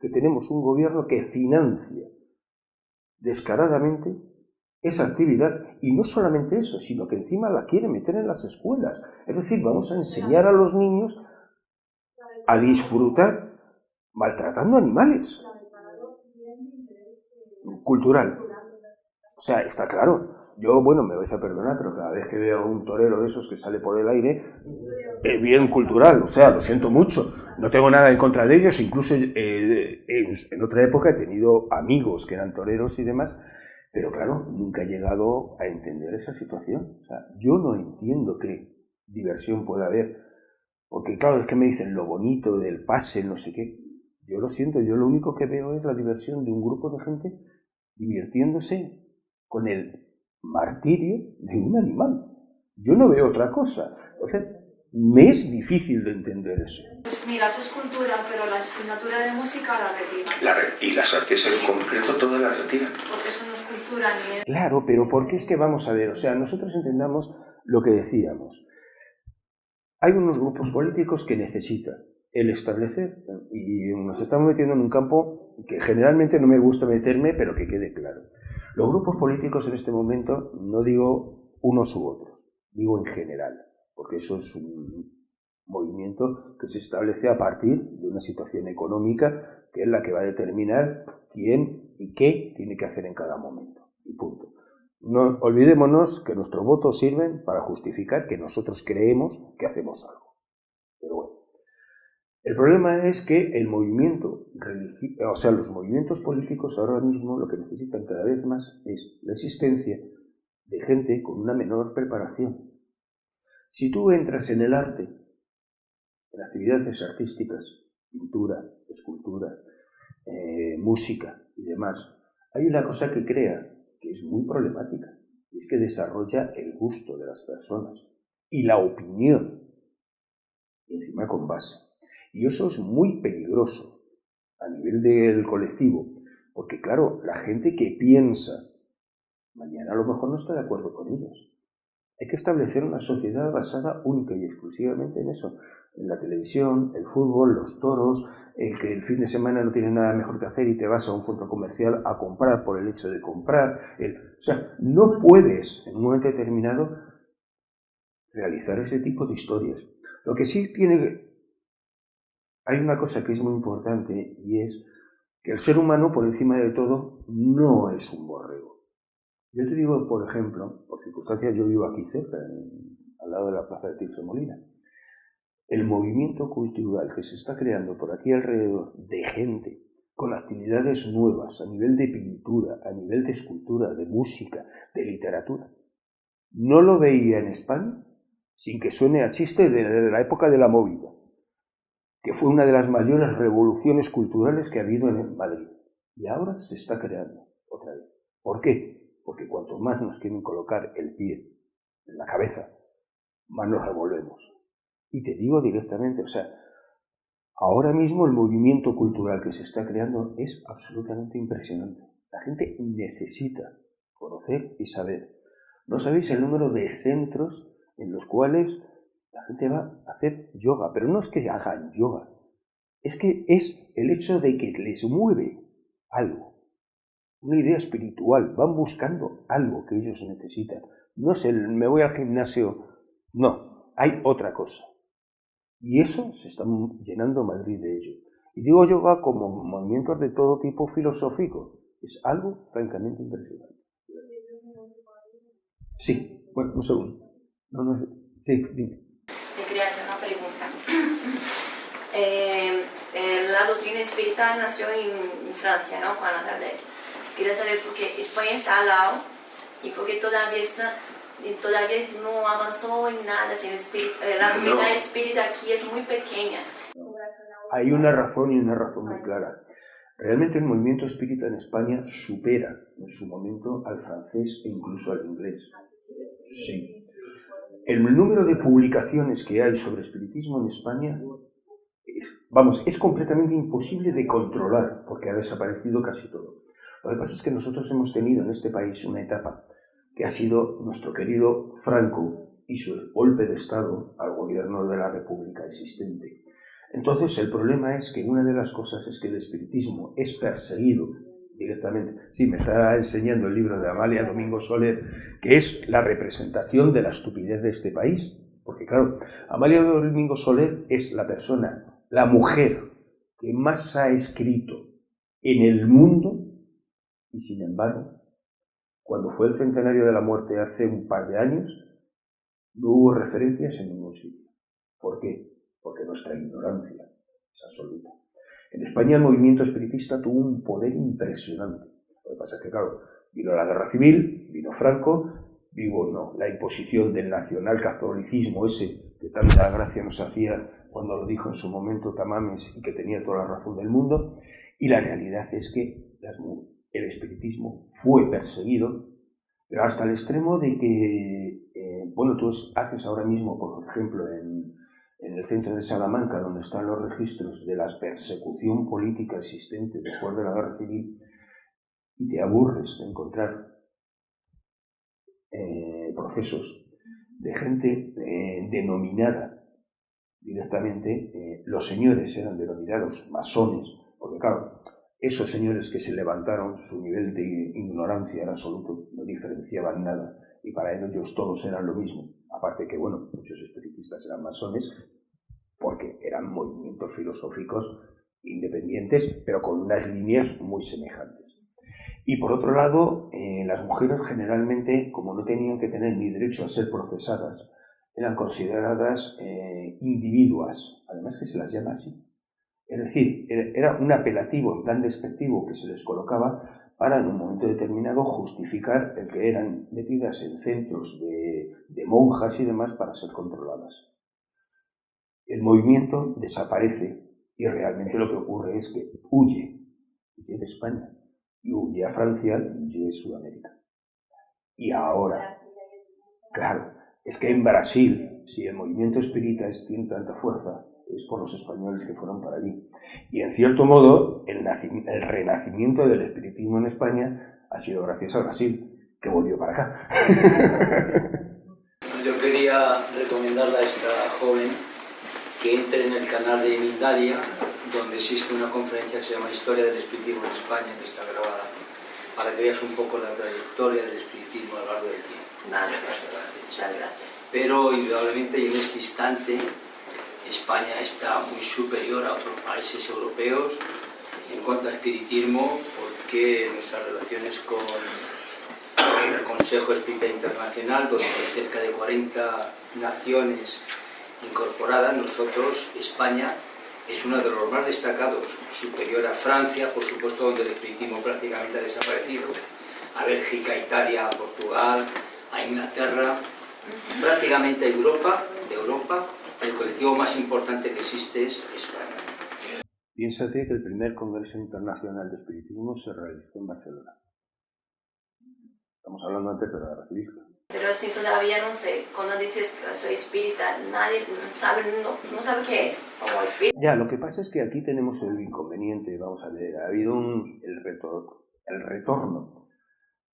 que tenemos un gobierno que financia descaradamente esa actividad, y no solamente eso, sino que encima la quiere meter en las escuelas. Es decir, vamos a enseñar a los niños a disfrutar maltratando animales. Cultural. O sea, está claro. Yo, bueno, me vais a perdonar, pero cada vez que veo a un torero de esos que sale por el aire, es bien cultural. O sea, lo siento mucho. No tengo nada en contra de ellos. Incluso en otra época he tenido amigos que eran toreros y demás. Pero claro, nunca he llegado a entender esa situación. O sea, yo no entiendo qué diversión puede haber. Porque claro, es que me dicen lo bonito del pase, no sé qué. Yo lo siento, yo lo único que veo es la diversión de un grupo de gente divirtiéndose con el martirio de un animal. Yo no veo otra cosa. Entonces, me es difícil de entender eso. Pues mira, eso es cultura, pero la asignatura de música la retiran. Y las artes en concreto todas las retiran. Porque eso no es cultura ni es... Claro, pero ¿por qué es que vamos a ver? O sea, nosotros entendamos lo que decíamos. Hay unos grupos políticos que necesitan el establecer, y nos estamos metiendo en un campo que generalmente no me gusta meterme, pero que quede claro. Los grupos políticos en este momento, no digo unos u otros, digo en general, porque eso es un movimiento que se establece a partir de una situación económica que es la que va a determinar quién y qué tiene que hacer en cada momento, y punto. No olvidémonos que nuestros votos sirven para justificar que nosotros creemos que hacemos algo. Pero bueno, el problema es que el movimiento religioso, o sea, los movimientos políticos ahora mismo lo que necesitan cada vez más es la existencia de gente con una menor preparación. Si tú entras en el arte, en actividades artísticas, pintura, escultura, música y demás, hay una cosa que crea que es muy problemática, y es que desarrolla el gusto de las personas y la opinión, y encima con base. Y eso es muy peligroso a nivel del colectivo, porque claro, la gente que piensa, mañana a lo mejor no está de acuerdo con ellos. Hay que establecer una sociedad basada única y exclusivamente en eso, en la televisión, el fútbol, los toros, el que el fin de semana no tienes nada mejor que hacer y te vas a un centro comercial a comprar por el hecho de comprar. O sea, no puedes en un momento determinado realizar ese tipo de historias. Lo que sí hay una cosa que es muy importante, y es que el ser humano, por encima de todo, no es un borrego. Yo te digo, por ejemplo, por circunstancias, yo vivo aquí cerca, al lado de la plaza de Tirso Molina. El movimiento cultural que se está creando por aquí alrededor de gente con actividades nuevas a nivel de pintura, a nivel de escultura, de música, de literatura, no lo veía en España sin que suene a chiste de la época de la movida, que fue una de las mayores revoluciones culturales que ha habido en Madrid. Y ahora se está creando otra vez. ¿Por qué? Porque cuanto más nos quieren colocar el pie en la cabeza, más nos revolvemos. Y te digo directamente, o sea, ahora mismo el movimiento cultural que se está creando es absolutamente impresionante. La gente necesita conocer y saber. No sabéis el número de centros en los cuales la gente va a hacer yoga, pero no es que hagan yoga, es que es el hecho de que les mueve algo, una idea espiritual, van buscando algo que ellos necesitan. No es el me voy al gimnasio, no, hay otra cosa. Y eso se está llenando Madrid de ello. Y digo yoga como movimientos de todo tipo filosófico, es algo francamente impresionante. Sí, bueno, un segundo. No sé. Sí, dime. Se quería hacer una pregunta. La doctrina espírita nació en Francia, ¿no? Juan Kardec. Quería saber por qué España está al lado y por qué todavía no avanzó en nada. La comunidad espírita aquí es muy pequeña. Hay una razón y una razón muy clara. Realmente el movimiento espírita en España supera en su momento al francés e incluso al inglés. Sí. El número de publicaciones que hay sobre espiritismo en España es completamente imposible de controlar, porque ha desaparecido casi todo. Lo que pasa es que nosotros hemos tenido en este país una etapa que ha sido nuestro querido Franco y su golpe de Estado al gobierno de la República existente. Entonces, el problema es que una de las cosas es que el espiritismo es perseguido directamente. Sí, me está enseñando el libro de Amalia Domingo Soler, que es la representación de la estupidez de este país. Porque claro, Amalia Domingo Soler es la persona, la mujer que más ha escrito en el mundo, y sin embargo, cuando fue el centenario de la muerte hace un par de años, no hubo referencias en ningún sitio. ¿Por qué? Porque nuestra ignorancia es absoluta. En España el movimiento espiritista tuvo un poder impresionante. Lo que pasa es que, claro, vino la guerra civil, vino Franco, vino la imposición del nacionalcatolicismo ese que tanta gracia nos hacía cuando lo dijo en su momento Tamames y que tenía toda la razón del mundo, y la realidad es que el espiritismo fue perseguido, pero hasta el extremo de que, tú haces ahora mismo, por ejemplo, en el centro de Salamanca, donde están los registros de la persecución política existente después de la guerra civil, y te aburres de encontrar procesos de gente denominada directamente, los señores eran denominados masones, porque claro, esos señores que se levantaron, su nivel de ignorancia era absoluto, no diferenciaban nada, y para ellos todos eran lo mismo. Aparte que, muchos espiritistas eran masones, porque eran movimientos filosóficos independientes, pero con unas líneas muy semejantes. Y por otro lado, las mujeres generalmente, como no tenían que tener ni derecho a ser procesadas, eran consideradas individuas, además que se las llama así. Es decir, era un apelativo en plan despectivo que se les colocaba para en un momento determinado justificar el que eran metidas en centros de monjas y demás para ser controladas. El movimiento desaparece y realmente lo que ocurre es que huye de España y huye a Francia y huye de Sudamérica. Y ahora, claro, es que en Brasil, si el movimiento espírita tiene tanta fuerza, es por los españoles que fueron para allí. Y en cierto modo, el renacimiento del espiritismo en España ha sido gracias a Brasil, que volvió para acá. Yo quería recomendarle a esta joven que entre en el canal de Mindalia, donde existe una conferencia que se llama Historia del Espiritismo en España, que está grabada, para que veas un poco la trayectoria del espiritismo a lo largo del tiempo. Vale, muchas gracias. Pero indudablemente, y en este instante, España está muy superior a otros países europeos en cuanto a espiritismo, porque nuestras relaciones con el Consejo Espírita Internacional, donde hay cerca de 40 naciones incorporadas, nosotros, España, es uno de los más destacados, superior a Francia, por supuesto, donde el espiritismo prácticamente ha desaparecido, a Bélgica, Italia, a Portugal, a Inglaterra, prácticamente a Europa, el colectivo más importante que existe es España. Piénsate que el primer Congreso Internacional de Espiritismo se realizó en Barcelona. Estamos hablando antes de la guerra civil. Pero si todavía no sé, cuando dices que soy espírita, nadie no sabe qué es como espírita. Ya, lo que pasa es que aquí tenemos el inconveniente, vamos a ver, ha habido el retorno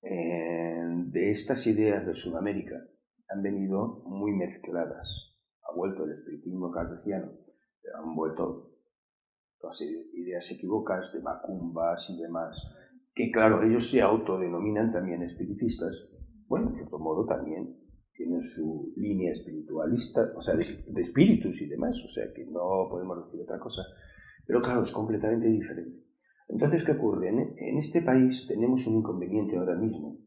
de estas ideas de Sudamérica, han venido muy mezcladas. Ha vuelto el espiritismo cartesiano, pero han vuelto todas ideas equivocadas de macumbas y demás, que claro, ellos se autodenominan también espiritistas. Bueno, en cierto modo también tienen su línea espiritualista, o sea, de espíritus y demás, o sea, que no podemos decir otra cosa, pero claro, es completamente diferente. Entonces, ¿qué ocurre? En este país tenemos un inconveniente ahora mismo,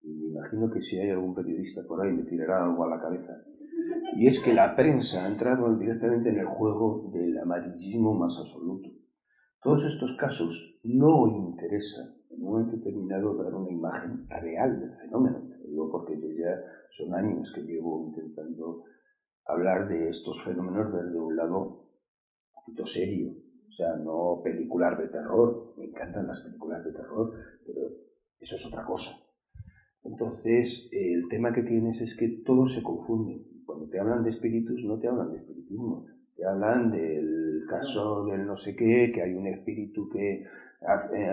y me imagino que si hay algún periodista por ahí me tirará algo a la cabeza, y es que la prensa ha entrado directamente en el juego del amarillismo más absoluto. Todos estos casos no interesan en un momento determinado dar una imagen real del fenómeno. Lo digo porque yo ya son años que llevo intentando hablar de estos fenómenos desde un lado un poquito serio. O sea, no películas de terror. Me encantan las películas de terror, pero eso es otra cosa. Entonces, el tema que tienes es que todo se confunde. Cuando te hablan de espíritus, no te hablan de espiritismo. Te hablan del caso del no sé qué, que hay un espíritu que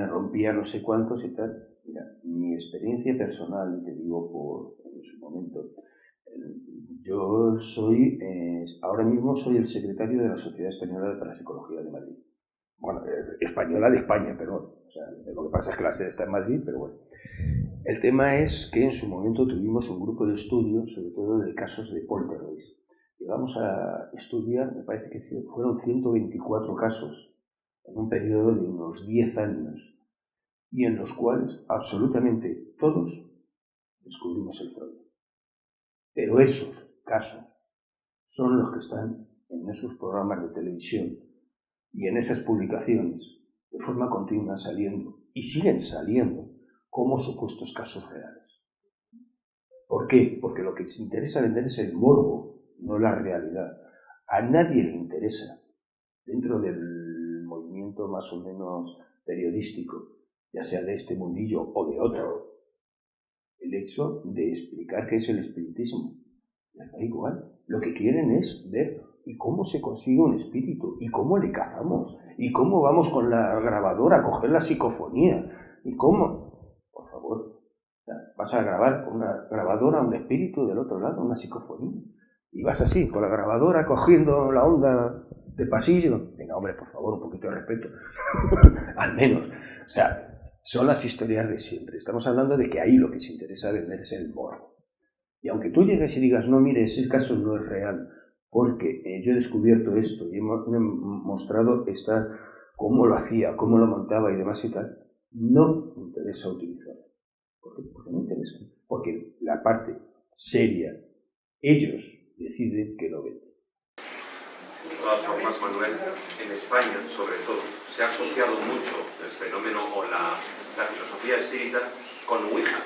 rompía no sé cuántos y tal. Mira, mi experiencia personal, y te digo en su momento, Yo soy, ahora mismo soy el secretario de la Sociedad Española de Parapsicología de Madrid. Bueno, española de España, perdón. O sea, lo que pasa es que la sede está en Madrid, pero bueno. El tema es que en su momento tuvimos un grupo de estudio, sobre todo de casos de poltergeist. Llegamos a estudiar, me parece que fueron 124 casos en un periodo de unos 10 años, y en los cuales absolutamente todos descubrimos el fraude. Pero esos casos son los que están en esos programas de televisión y en esas publicaciones de forma continua saliendo, y siguen saliendo, como supuestos casos reales. ¿Por qué? Porque lo que les interesa vender es el morbo, no la realidad. A nadie le interesa, dentro del movimiento más o menos periodístico, ya sea de este mundillo o de otro, el hecho de explicar qué es el espiritismo. Les da igual. Lo que quieren es ver y cómo se consigue un espíritu, y cómo le cazamos, y cómo vamos con la grabadora a coger la psicofonía, y cómo. Por favor, vas a grabar con una grabadora un espíritu del otro lado, una psicofonía, y vas así, con la grabadora cogiendo la onda de pasillo. Venga, hombre, por favor, un poquito de respeto. Al menos. O sea, son las historias de siempre. Estamos hablando de que ahí lo que se interesa vender es el morbo. Y aunque tú llegues y digas, no, mire, ese caso no es real, porque yo he descubierto esto y he mostrado cómo lo hacía, cómo lo montaba y demás y tal, no me interesa utilizarlo. ¿Por qué? Porque no me interesa. Porque la parte seria, ellos deciden que lo venden. De todas formas, Manuel, en España, sobre todo, se ha asociado mucho el fenómeno o la filosofía espírita con Ouija.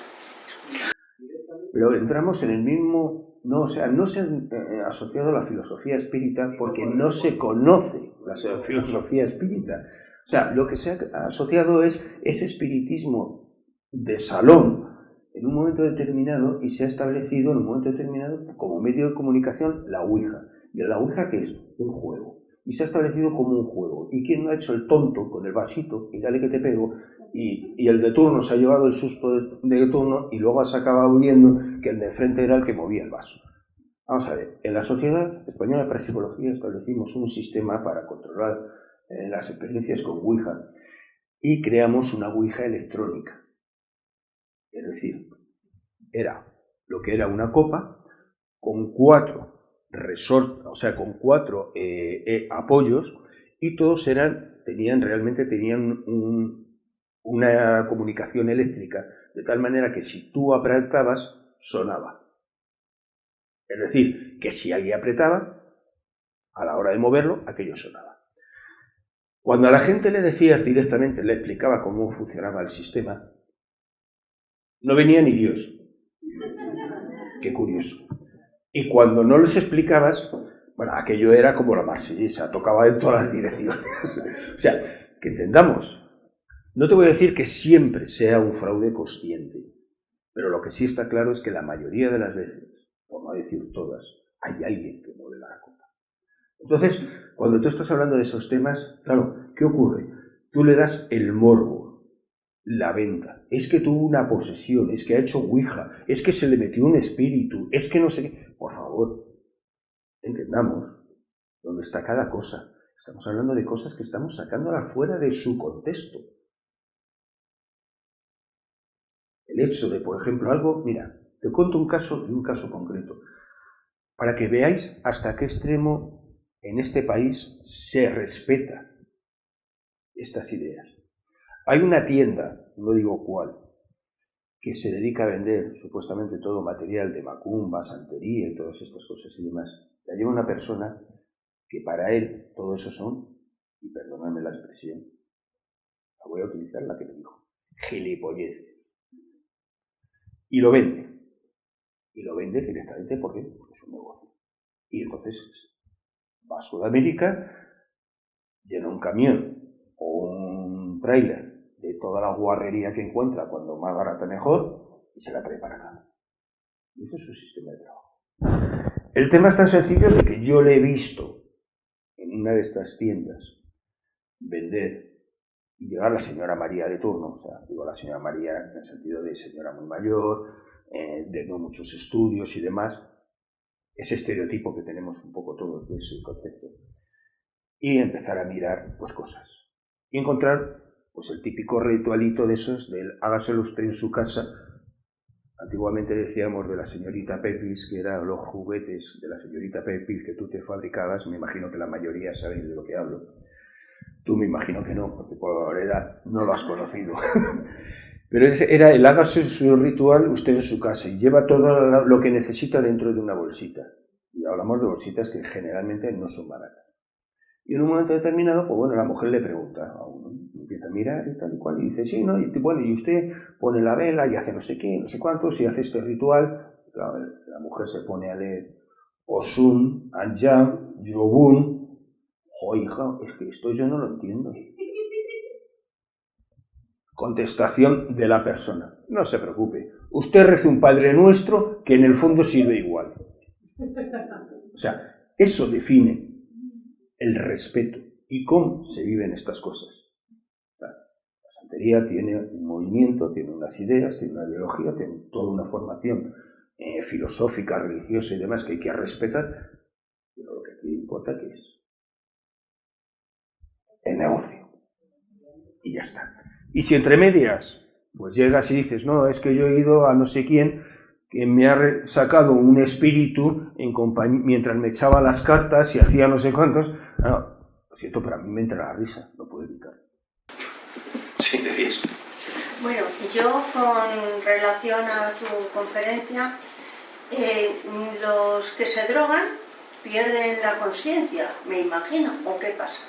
Pero entramos en el mismo. No, o sea, no se ha asociado a la filosofía espírita porque no se conoce la filosofía espírita. O sea, lo que se ha asociado es ese espiritismo de salón en un momento determinado, y se ha establecido en un momento determinado como medio de comunicación la Ouija. ¿Y la Ouija qué es? Un juego. Y se ha establecido como un juego. ¿Y quién no ha hecho el tonto con el vasito y dale que te pego? Y el de turno se ha llevado el susto de turno, y luego has acabado viendo que el de frente era el que movía el vaso. Vamos a ver, en la Sociedad Española de Parapsicología establecimos un sistema para controlar las experiencias con Ouija, y creamos una Ouija electrónica. Es decir, era lo que era una copa con 4 resortes, o sea, con 4 apoyos, y todos tenían una comunicación eléctrica, de tal manera que si tú apretabas, sonaba. Es decir, que si alguien apretaba, a la hora de moverlo, aquello sonaba. Cuando a la gente le decías directamente, le explicaba cómo funcionaba el sistema, no venía ni Dios. Qué curioso. Y cuando no les explicabas, bueno, aquello era como la marsellesa, tocaba en todas las direcciones. O sea, que entendamos. No te voy a decir que siempre sea un fraude consciente, pero lo que sí está claro es que la mayoría de las veces, por no decir todas, hay alguien que mueve la copa. Entonces, cuando tú estás hablando de esos temas, claro, ¿qué ocurre? Tú le das el morbo, la venta. Es que tuvo una posesión, es que ha hecho Ouija, es que se le metió un espíritu, es que no sé qué. Por favor, entendamos dónde está cada cosa. Estamos hablando de cosas que estamos sacándolas fuera de su contexto. El hecho de, por ejemplo, algo, mira, te cuento un caso concreto, para que veáis hasta qué extremo en este país se respeta estas ideas. Hay una tienda, no digo cuál, que se dedica a vender supuestamente todo material de macumba, santería y todas estas cosas y demás. La lleva una persona que para él todo eso son, y perdóname la expresión, la voy a utilizar la que me dijo, gilipolleces. Y lo vende. Y lo vende directamente porque es un negocio. Y entonces va a Sudamérica, llena un camión o un tráiler de toda la guarrería que encuentra, cuando más barata mejor, y se la trae para acá. Y ese es su sistema de trabajo. El tema es tan sencillo de que yo le he visto en una de estas tiendas vender y llegar la señora María de turno, o sea, digo la señora María en el sentido de señora muy mayor, de no muchos estudios y demás, ese estereotipo que tenemos un poco todos de ese concepto, y empezar a mirar pues cosas y encontrar pues el típico ritualito de esos del hágaselo usted en su casa. Antiguamente decíamos de la señorita Pepis, que eran los juguetes de la señorita Pepis que tú te fabricabas. Me imagino que la mayoría sabéis de lo que hablo. Tú me imagino que no, porque por edad no lo has conocido. Pero ese era el hágase su ritual usted en su casa y lleva todo lo que necesita dentro de una bolsita. Y hablamos de bolsitas que generalmente no son baratas. Y en un momento determinado, pues bueno, la mujer le pregunta a uno, empieza a mirar y tal y cual, y dice, sí, ¿no? Y bueno, y usted pone la vela y hace no sé qué, no sé cuántos, y hace este ritual. Claro, la mujer se pone a leer Osun, Anjam, Yobun. ¡Jo, hija! Es que esto yo no lo entiendo. Contestación de la persona. No se preocupe. Usted reza un Padre Nuestro que en el fondo sirve igual. O sea, eso define el respeto y cómo se viven estas cosas. La santería tiene un movimiento, tiene unas ideas, tiene una ideología, tiene toda una formación filosófica, religiosa y demás que hay que respetar, pero lo que aquí importa que es el negocio. Y ya está. Y si entre medias, pues llegas y dices, no, es que yo he ido a no sé quién que me ha sacado un espíritu mientras me echaba las cartas y hacía no sé cuántos. No, lo siento, pero a mí me entra la risa, no puedo evitar. Sí, decís. Bueno, yo con relación a tu conferencia, los que se drogan pierden la conciencia, me imagino, ¿o qué pasa?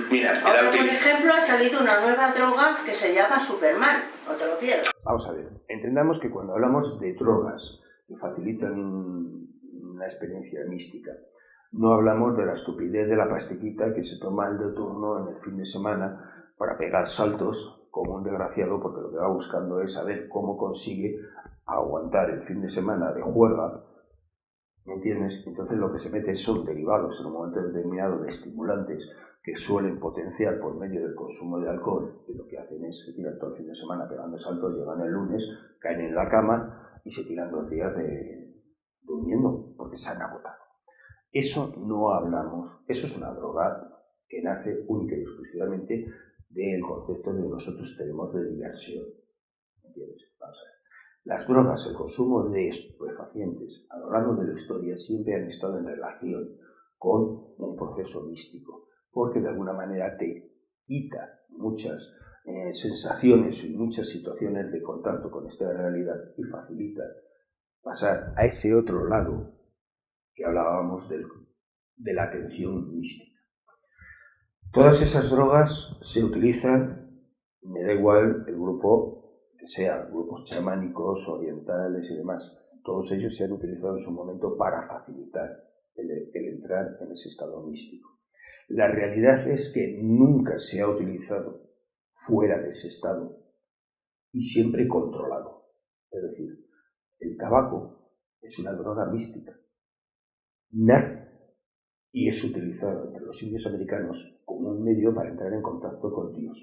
Mira, ahora, por ejemplo, ha salido una nueva droga que se llama Superman, no te lo pierdas. Vamos a ver, entendamos que cuando hablamos de drogas que facilitan una experiencia mística, no hablamos de la estupidez de la pastillita que se toma el de turno en el fin de semana para pegar saltos como un desgraciado, porque lo que va buscando es saber cómo consigue aguantar el fin de semana de juerga, ¿me entiendes? Entonces lo que se mete son derivados en un momento determinado de estimulantes que suelen potenciar por medio del consumo de alcohol, y lo que hacen es se tiran todo el fin de semana pegando saltos, llegan el lunes, caen en la cama y se tiran 2 días durmiendo porque se han agotado. Eso no hablamos, eso es una droga que nace única y exclusivamente del concepto de nosotros tenemos de diversión. ¿Entiendes? Vamos a ver. Las drogas, el consumo de estupefacientes a lo largo de la historia siempre han estado en relación con un proceso místico, porque de alguna manera te quita muchas sensaciones y muchas situaciones de contacto con esta realidad y facilita pasar a ese otro lado que hablábamos de la atención mística. Todas esas drogas se utilizan, me da igual el grupo que sea, grupos chamánicos, orientales y demás, todos ellos se han utilizado en su momento para facilitar el entrar en ese estado místico. La realidad es que nunca se ha utilizado fuera de ese estado y siempre controlado. Es decir, el tabaco es una droga mística. Nace y es utilizado entre los indios americanos como un medio para entrar en contacto con Dios.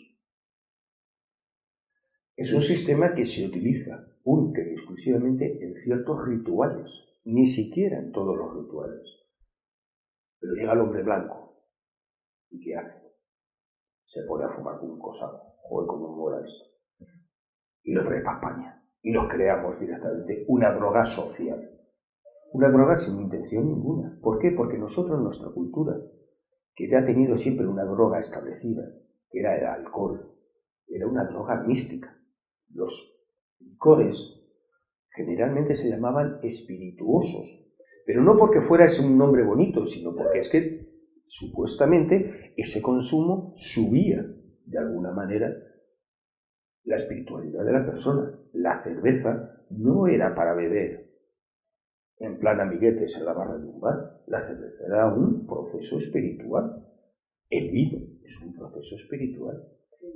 Es un sistema que se utiliza única y exclusivamente en ciertos rituales, ni siquiera en todos los rituales. Pero llega el hombre blanco. ¿Y qué hace? Se pone a fumar con un cosado. Joder, cómo mola esto. Y lo trae para España. Y nos creamos directamente una droga social. Una droga sin intención ninguna. ¿Por qué? Porque nosotros, nuestra cultura, que ya ha tenido siempre una droga establecida, que era el alcohol, era una droga mística. Los licores generalmente se llamaban espirituosos. Pero no porque fuera ese un nombre bonito, sino porque es que supuestamente ese consumo subía de alguna manera la espiritualidad de la persona. La cerveza no era para beber en plan amiguetes en la barra de un bar. La cerveza era un proceso espiritual. El vino es un proceso espiritual.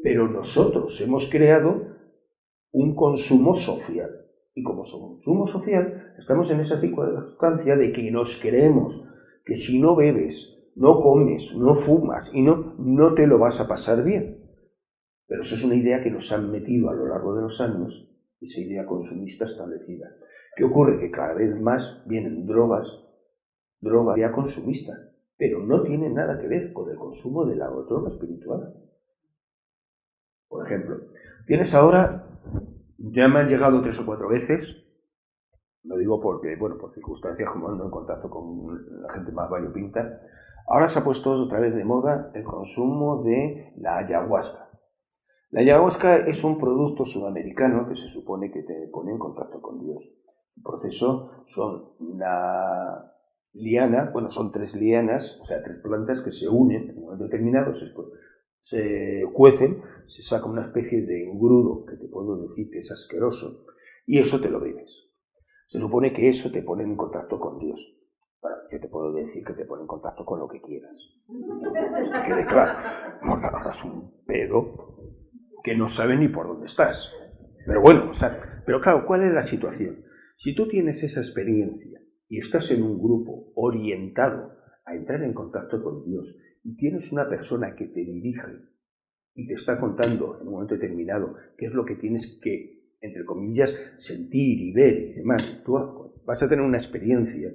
Pero nosotros hemos creado un consumo social. Y como consumo social, estamos en esa circunstancia de que nos creemos que si no bebes, no comes, no fumas y no te lo vas a pasar bien. Pero eso es una idea que nos han metido a lo largo de los años, esa idea consumista establecida. ¿Qué ocurre? Que cada vez más vienen droga ya consumista, pero no tiene nada que ver con el consumo de la droga espiritual. Por ejemplo, tienes ahora, ya me han llegado 3 o 4 veces, lo digo porque, bueno, por circunstancias como ando en contacto con la gente más variopinta, ahora se ha puesto otra vez de moda el consumo de la ayahuasca. La ayahuasca es un producto sudamericano que se supone que te pone en contacto con Dios. El proceso son una liana, bueno, son 3 lianas, o sea, 3 plantas que se unen en un momento determinado, se cuecen, se saca una especie de engrudo que te puedo decir que es asqueroso, y eso te lo bebes. Se supone que eso te pone en contacto con Dios. Bueno, yo te puedo decir que te pone en contacto con lo que quieras. Que quede claro. No hagas un pedo que no sabe ni por dónde estás. Pero bueno, o sea, pero claro, ¿cuál es la situación? Si tú tienes esa experiencia y estás en un grupo orientado a entrar en contacto con Dios y tienes una persona que te dirige y te está contando en un momento determinado qué es lo que tienes que, entre comillas, sentir y ver y demás, tú vas a tener una experiencia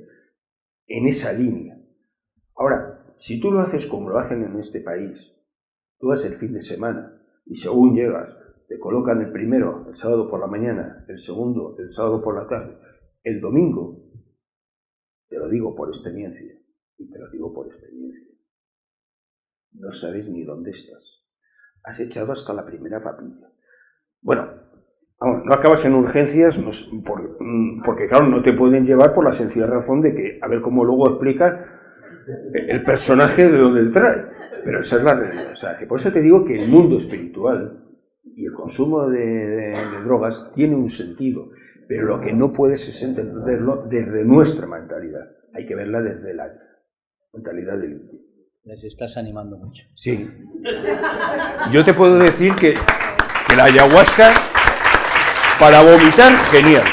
en esa línea. Ahora, si tú lo haces como lo hacen en este país, tú vas el fin de semana y según llegas, te colocan el primero el sábado por la mañana, el segundo el sábado por la tarde, el domingo, te lo digo por experiencia, y te lo digo por experiencia, no sabes ni dónde estás. Has echado hasta la primera papilla. Bueno, vamos, no acabas en urgencias porque, claro, no te pueden llevar por la sencilla razón de que, a ver cómo luego explica el personaje de dónde trae. Pero esa es la realidad. O sea, que por eso te digo que el mundo espiritual y el consumo de drogas tiene un sentido, pero lo que no puedes es entenderlo desde nuestra mentalidad. Hay que verla desde la mentalidad del indio. Les estás animando mucho. Sí. Yo te puedo decir que la ayahuasca, para vomitar, genial.